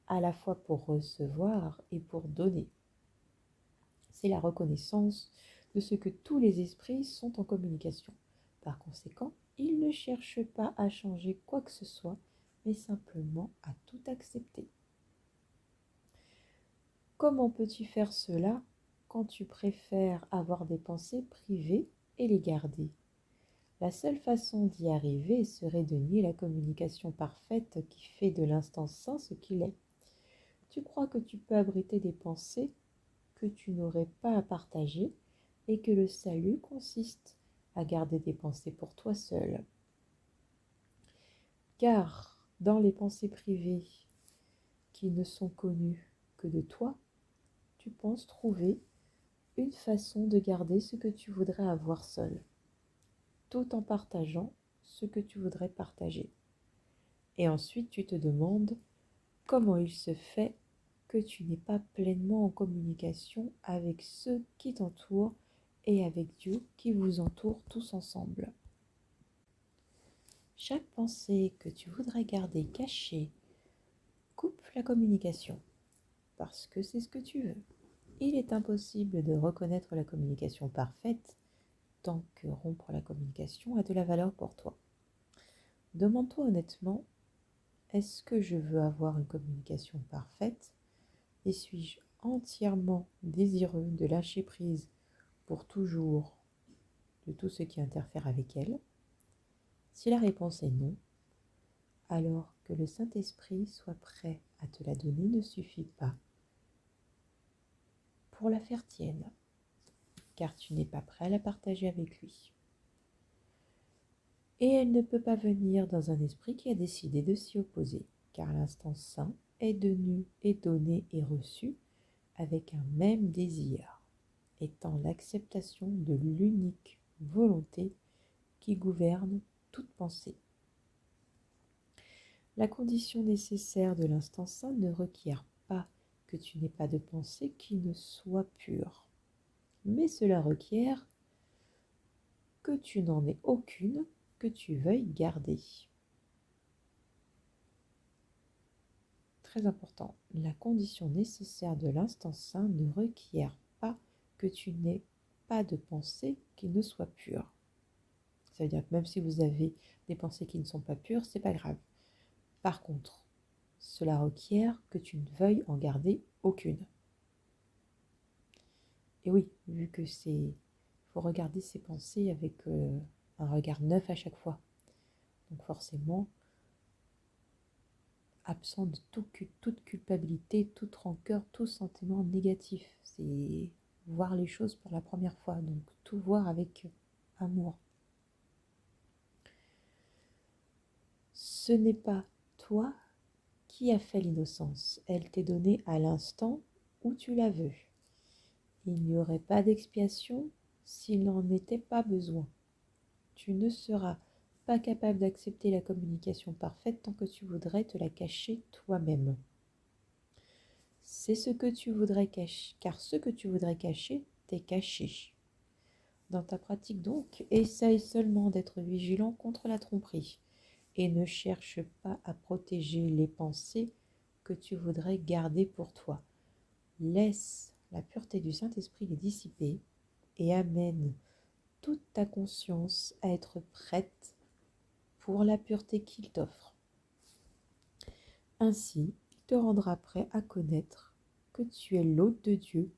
à la fois pour recevoir et pour donner. C'est la reconnaissance de ce que tous les esprits sont en communication. Par conséquent, ils ne cherchent pas à changer quoi que ce soit, mais simplement à tout accepter. Comment peux-tu faire cela quand tu préfères avoir des pensées privées et les garder ? La seule façon d'y arriver serait de nier la communication parfaite qui fait de l'instant saint ce qu'il est. Tu crois que tu peux abriter des pensées que tu n'aurais pas à partager et que le salut consiste à garder des pensées pour toi seul. Car dans les pensées privées qui ne sont connues que de toi, tu penses trouver une façon de garder ce que tu voudrais avoir seul, tout en partageant ce que tu voudrais partager. Et ensuite, tu te demandes comment il se fait que tu n'es pas pleinement en communication avec ceux qui t'entourent et avec Dieu qui vous entoure tous ensemble. Chaque pensée que tu voudrais garder cachée coupe la communication, parce que c'est ce que tu veux. Il est impossible de reconnaître la communication parfaite tant que rompre la communication a de la valeur pour toi. Demande-toi honnêtement, est-ce que je veux avoir une communication parfaite et suis-je entièrement désireux de lâcher prise pour toujours de tout ce qui interfère avec elle? Si la réponse est non, alors que le Saint-Esprit soit prêt à te la donner ne suffit pas pour la faire tienne, car tu n'es pas prêt à la partager avec lui. Et elle ne peut pas venir dans un esprit qui a décidé de s'y opposer, car l'instant saint est donné et reçu avec un même désir, étant l'acceptation de l'unique volonté qui gouverne toute pensée. La condition nécessaire de l'instant saint ne requiert pas que tu n'aies pas de pensée qui ne soit pure, mais cela requiert que tu n'en aies aucune que tu veuilles garder. Très important, la condition nécessaire de l'instant saint ne requiert pas que tu n'aies pas de pensée qui ne soit pure. Ça veut dire que même si vous avez des pensées qui ne sont pas pures, c'est pas grave. Par contre, cela requiert que tu ne veuilles en garder aucune. Et oui, vu que faut regarder ses pensées avec un regard neuf à chaque fois. Donc forcément, absent de toute culpabilité, toute rancœur, tout sentiment négatif. C'est voir les choses pour la première fois, donc tout voir avec amour. Ce n'est pas toi qui as fait l'innocence, elle t'est donnée à l'instant où tu la veux. Il n'y aurait pas d'expiation s'il n'en était pas besoin. Tu ne seras pas capable d'accepter la communication parfaite tant que tu voudrais te la cacher toi-même. C'est ce que tu voudrais cacher, car ce que tu voudrais cacher t'est caché. Dans ta pratique donc, essaye seulement d'être vigilant contre la tromperie et ne cherche pas à protéger les pensées que tu voudrais garder pour toi. Laisse la pureté du Saint-Esprit les dissiper et amène toute ta conscience à être prête pour la pureté qu'il t'offre. Ainsi, il te rendra prêt à connaître que tu es l'hôte de Dieu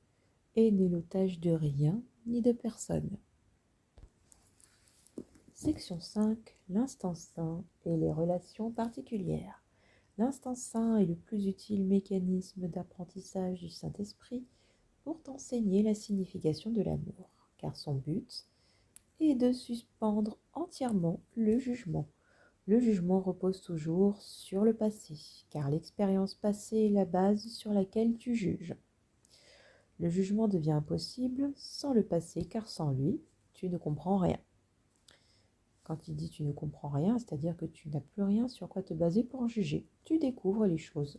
et n'est l'otage de rien ni de personne. Section 5. L'instant saint et les relations particulières. L'instant saint est le plus utile mécanisme d'apprentissage du Saint-Esprit pour t'enseigner la signification de l'amour, car son but est de suspendre entièrement le jugement. Le jugement repose toujours sur le passé, car l'expérience passée est la base sur laquelle tu juges. Le jugement devient impossible sans le passé, car sans lui, tu ne comprends rien. Quand il dit tu ne comprends rien, c'est-à-dire que tu n'as plus rien sur quoi te baser pour en juger. Tu découvres les choses.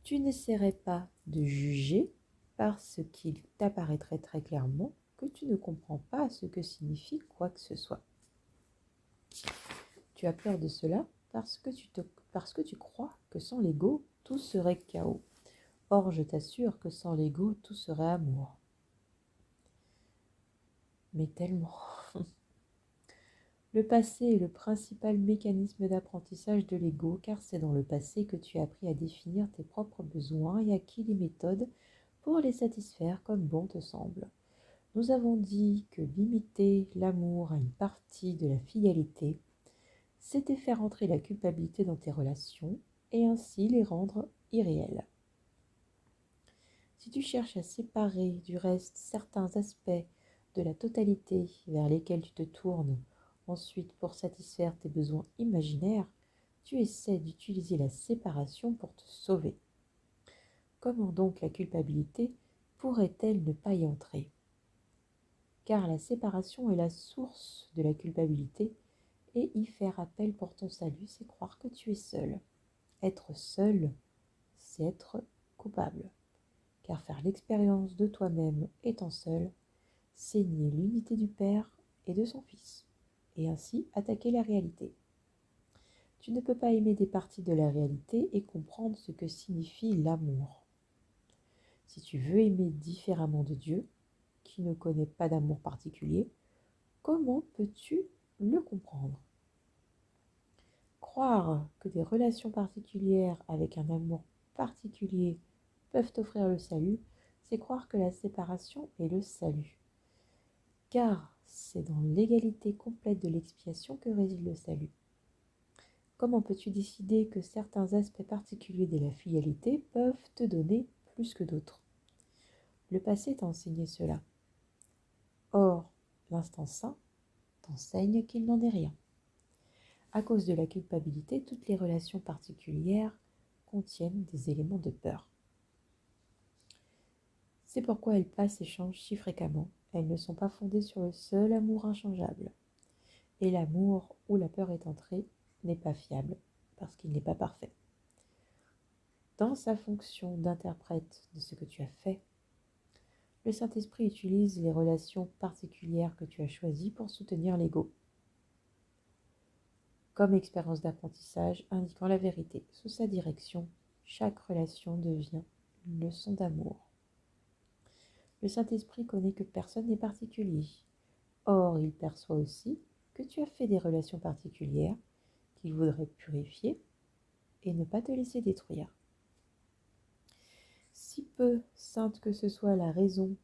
Tu n'essaierais pas de juger parce qu'il t'apparaîtrait très clairement que tu ne comprends pas ce que signifie quoi que ce soit. Tu as peur de cela parce que tu crois que sans l'ego, tout serait chaos. Or, je t'assure que sans l'ego, tout serait amour. Mais tellement. Le passé est le principal mécanisme d'apprentissage de l'ego, car c'est dans le passé que tu as appris à définir tes propres besoins et acquis les méthodes pour les satisfaire comme bon te semble. Nous avons dit que limiter l'amour à une partie de la fidélité, c'était faire entrer la culpabilité dans tes relations et ainsi les rendre irréelles. Si tu cherches à séparer du reste certains aspects de la totalité vers lesquels tu te tournes ensuite pour satisfaire tes besoins imaginaires, tu essaies d'utiliser la séparation pour te sauver. Comment donc la culpabilité pourrait-elle ne pas y entrer ? Car la séparation est la source de la culpabilité et y faire appel pour ton salut, c'est croire que tu es seul. Être seul, c'est être coupable. Car faire l'expérience de toi-même étant seul, c'est nier l'unité du Père et de son Fils, et ainsi attaquer la réalité. Tu ne peux pas aimer des parties de la réalité et comprendre ce que signifie l'amour. Si tu veux aimer différemment de Dieu, qui ne connaît pas d'amour particulier, comment peux-tu le comprendre ? Croire que des relations particulières avec un amour particulier peuvent offrir le salut, c'est croire que la séparation est le salut. Car c'est dans l'égalité complète de l'expiation que réside le salut. Comment peux-tu décider que certains aspects particuliers de la fidélité peuvent te donner plus que d'autres ? Le passé t'a enseigné cela. Or, l'instant saint t'enseigne qu'il n'en est rien. À cause de la culpabilité, toutes les relations particulières contiennent des éléments de peur. C'est pourquoi elles passent et changent si fréquemment. Elles ne sont pas fondées sur le seul amour inchangeable. Et l'amour où la peur est entrée n'est pas fiable, parce qu'il n'est pas parfait. Dans sa fonction d'interprète de ce que tu as fait, le Saint-Esprit utilise les relations particulières que tu as choisies pour soutenir l'ego, comme expérience d'apprentissage indiquant la vérité. Sous sa direction, chaque relation devient une leçon d'amour. Le Saint-Esprit connaît que personne n'est particulier. Or, il perçoit aussi que tu as fait des relations particulières qu'il voudrait purifier et ne pas te laisser détruire. Si peu sainte que ce soit la raison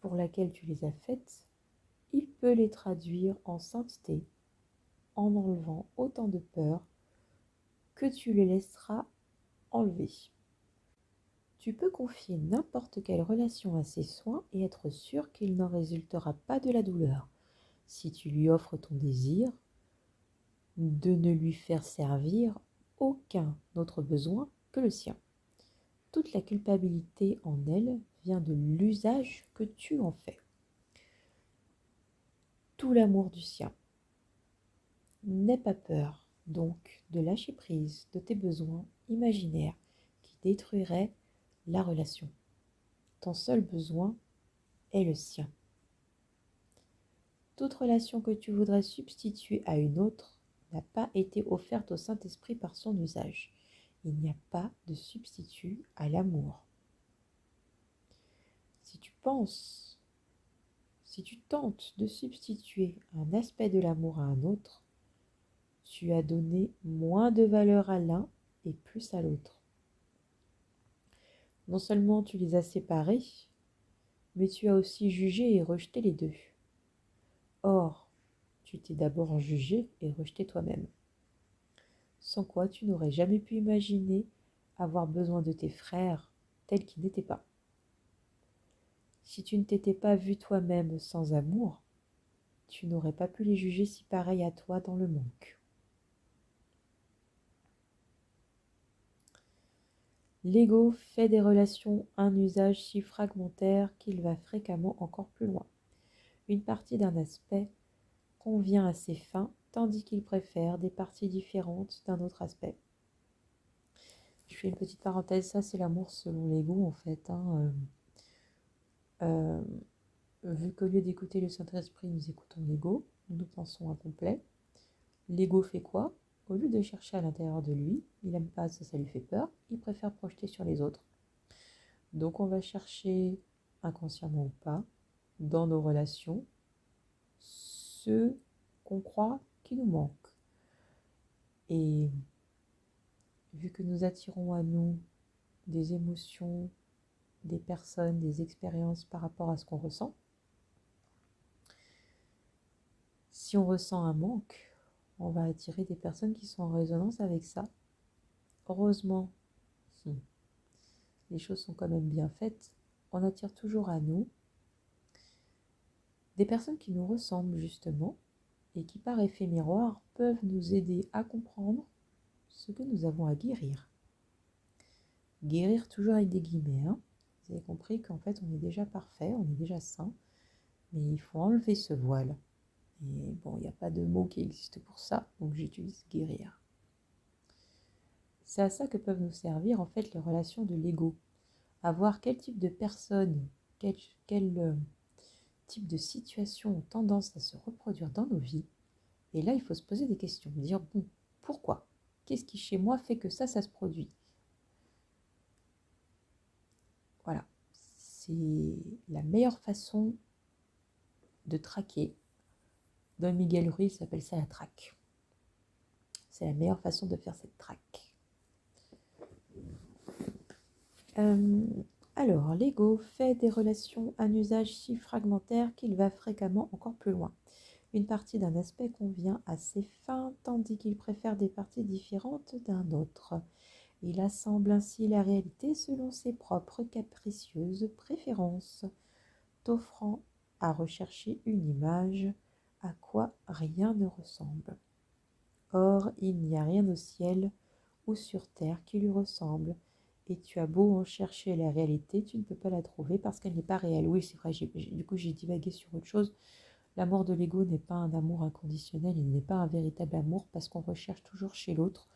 pour laquelle tu les as faites, il peut les traduire en sainteté en enlevant autant de peur que tu les laisseras enlever. Tu peux confier n'importe quelle relation à ses soins et être sûr qu'il n'en résultera pas de la douleur. Si tu lui offres ton désir de ne lui faire servir aucun autre besoin que le sien. Toute la culpabilité en elle vient de l'usage que tu en fais. Tout l'amour du sien. N'aie pas peur, donc, de lâcher prise de tes besoins imaginaires qui détruiraient la relation. Ton seul besoin est le sien. Toute relation que tu voudrais substituer à une autre n'a pas été offerte au Saint-Esprit par son usage. Il n'y a pas de substitut à l'amour. Si tu tentes de substituer un aspect de l'amour à un autre, tu as donné moins de valeur à l'un et plus à l'autre. Non seulement tu les as séparés, mais tu as aussi jugé et rejeté les deux. Or, tu t'es d'abord jugé et rejeté toi-même. sans quoi tu n'aurais jamais pu imaginer avoir besoin de tes frères tels qu'ils n'étaient pas. Si tu ne t'étais pas vu toi-même sans amour, tu n'aurais pas pu les juger si pareils à toi dans le manque. L'ego fait des relations un usage si fragmentaire qu'il va fréquemment encore plus loin. Une partie d'un aspect convient à ses fins, tandis qu'il préfère des parties différentes d'un autre aspect. Je fais une petite parenthèse, ça c'est l'amour selon l'ego en fait. Vu qu'au lieu d'écouter le Saint-Esprit, nous écoutons l'ego, nous pensons incomplet. L'ego fait quoi? Au lieu de chercher à l'intérieur de lui, il n'aime pas ça, ça lui fait peur, il préfère projeter sur les autres. Donc on va chercher, inconsciemment ou pas, dans nos relations, ce qu'on croit qui nous manque. Et vu que nous attirons à nous des émotions, des personnes, des expériences par rapport à ce qu'on ressent, si on ressent un manque, on va attirer des personnes qui sont en résonance avec ça. Heureusement, les choses sont quand même bien faites. On attire toujours à nous des personnes qui nous ressemblent justement et qui par effet miroir peuvent nous aider à comprendre ce que nous avons à guérir. Guérir toujours avec des guillemets. Vous avez compris qu'en fait on est déjà parfait, on est déjà saint, mais il faut enlever ce voile. Et bon, il n'y a pas de mot qui existe pour ça, donc j'utilise guérir. C'est à ça que peuvent nous servir en fait les relations de l'ego. À voir quel type de personnes, quel type de situations ont tendance à se reproduire dans nos vies. Et là, il faut se poser des questions, dire bon, pourquoi? Qu'est-ce qui chez moi fait que ça se produit? Voilà, c'est la meilleure façon de traquer. Don Miguel Ruiz appelle ça la traque. C'est la meilleure façon de faire cette traque. Alors, l'ego fait des relations un usage si fragmentaire qu'il va fréquemment encore plus loin. Une partie d'un aspect convient à ses fins, tandis qu'il préfère des parties différentes d'un autre. Il assemble ainsi la réalité selon ses propres capricieuses préférences, t'offrant à rechercher une image à quoi rien ne ressemble. Or, il n'y a rien au ciel ou sur terre qui lui ressemble, et tu as beau en chercher la réalité, tu ne peux pas la trouver parce qu'elle n'est pas réelle. Oui, c'est vrai, du coup j'ai divagué sur autre chose. L'amour de l'ego n'est pas un amour inconditionnel, il n'est pas un véritable amour parce qu'on recherche toujours chez l'autre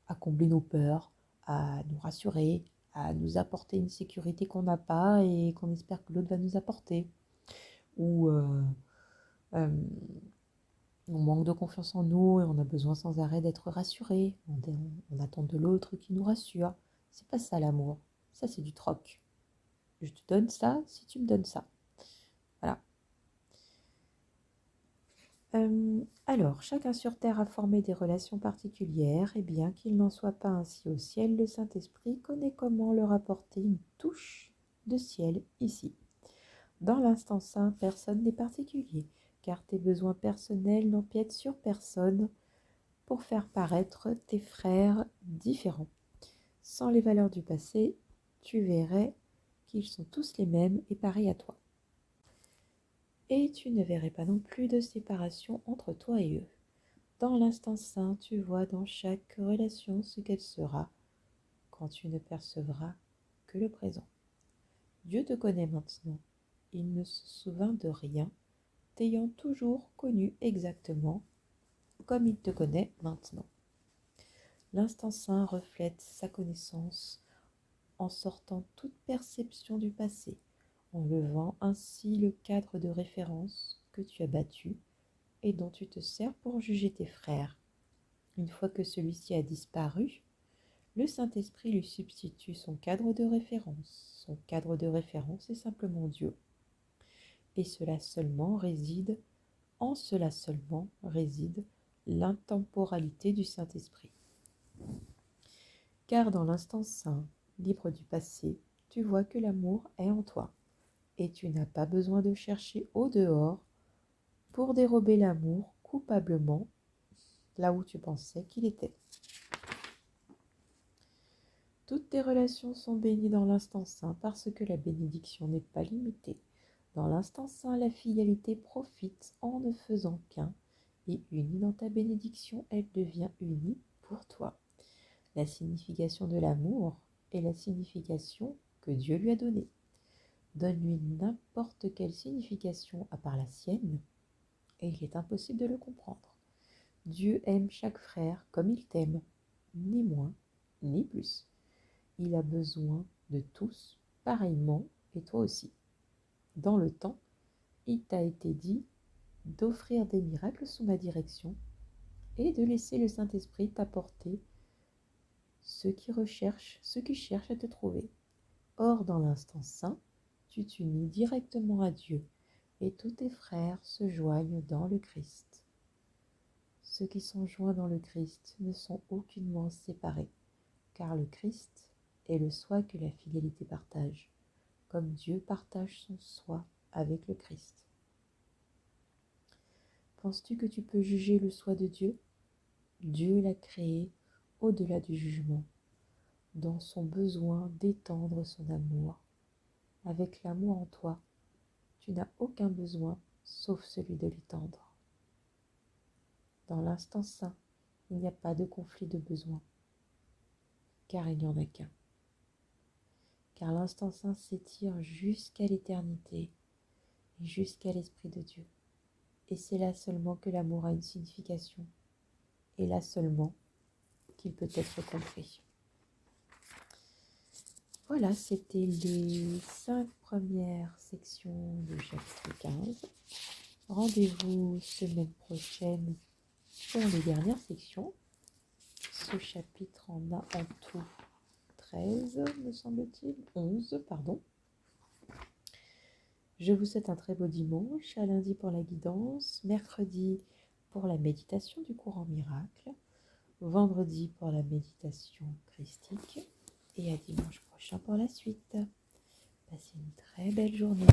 à combler nos peurs, à nous rassurer, à nous apporter une sécurité qu'on n'a pas et qu'on espère que l'autre va nous apporter. Ou on manque de confiance en nous et on a besoin sans arrêt d'être rassuré. On attend de l'autre qui nous rassure. C'est pas ça l'amour, ça c'est du troc. Je te donne ça si tu me donnes ça. Voilà. Alors, chacun sur terre a formé des relations particulières, et bien qu'il n'en soit pas ainsi au ciel, le Saint-Esprit connaît comment leur apporter une touche de ciel ici. Dans l'instant saint, personne n'est particulier, car tes besoins personnels n'empiètent sur personne pour faire paraître tes frères différents. Sans les valeurs du passé, tu verrais qu'ils sont tous les mêmes et pareils à toi. Et tu ne verrais pas non plus de séparation entre toi et eux. Dans l'instant saint, tu vois dans chaque relation ce qu'elle sera quand tu ne percevras que le présent. Dieu te connaît maintenant. Il ne se souvint de rien, t'ayant toujours connu exactement comme il te connaît maintenant. L'instant saint reflète sa connaissance en sortant toute perception du passé, en levant ainsi le cadre de référence que tu as battu et dont tu te sers pour juger tes frères. Une fois que celui-ci a disparu, le Saint-Esprit lui substitue son cadre de référence. Son cadre de référence est simplement Dieu. Et en cela seulement réside l'intemporalité du Saint-Esprit. Car dans l'instant saint, libre du passé, tu vois que l'amour est en toi, et tu n'as pas besoin de chercher au dehors pour dérober l'amour coupablement là où tu pensais qu'il était. Toutes tes relations sont bénies dans l'instant saint parce que la bénédiction n'est pas limitée. Dans l'instant saint, la fidélité profite en ne faisant qu'un, et unie dans ta bénédiction, elle devient unie pour toi. La signification de l'amour est la signification que Dieu lui a donnée. Donne-lui n'importe quelle signification à part la sienne, et il est impossible de le comprendre. Dieu aime chaque frère comme il t'aime, ni moins, ni plus. Il a besoin de tous pareillement, et toi aussi. Dans le temps, il t'a été dit d'offrir des miracles sous ma direction et de laisser le Saint-Esprit t'apporter ceux qui cherchent à te trouver. Or, dans l'instant saint, tu t'unis directement à Dieu et tous tes frères se joignent dans le Christ. Ceux qui sont joints dans le Christ ne sont aucunement séparés, car le Christ est le soi que la fidélité partage, comme Dieu partage son soi avec le Christ. Penses-tu que tu peux juger le soi de Dieu ? Dieu l'a créé au-delà du jugement, dans son besoin d'étendre son amour. Avec l'amour en toi, tu n'as aucun besoin sauf celui de l'étendre. Dans l'instant saint, il n'y a pas de conflit de besoin, car il n'y en a qu'un. Car l'instant saint s'étire jusqu'à l'éternité et jusqu'à l'Esprit de Dieu. Et c'est là seulement que l'amour a une signification, et là seulement qu'il peut être compris. Voilà, c'était les 5 premières sections du chapitre 15. Rendez-vous semaine prochaine pour les dernières sections. Ce chapitre en a en tout 13, me semble-t-il, 11, pardon. Je vous souhaite un très beau dimanche, à lundi pour la guidance, mercredi pour la méditation du courant miracle, vendredi pour la méditation christique et à dimanche prochain pour la suite. Passez une très belle journée.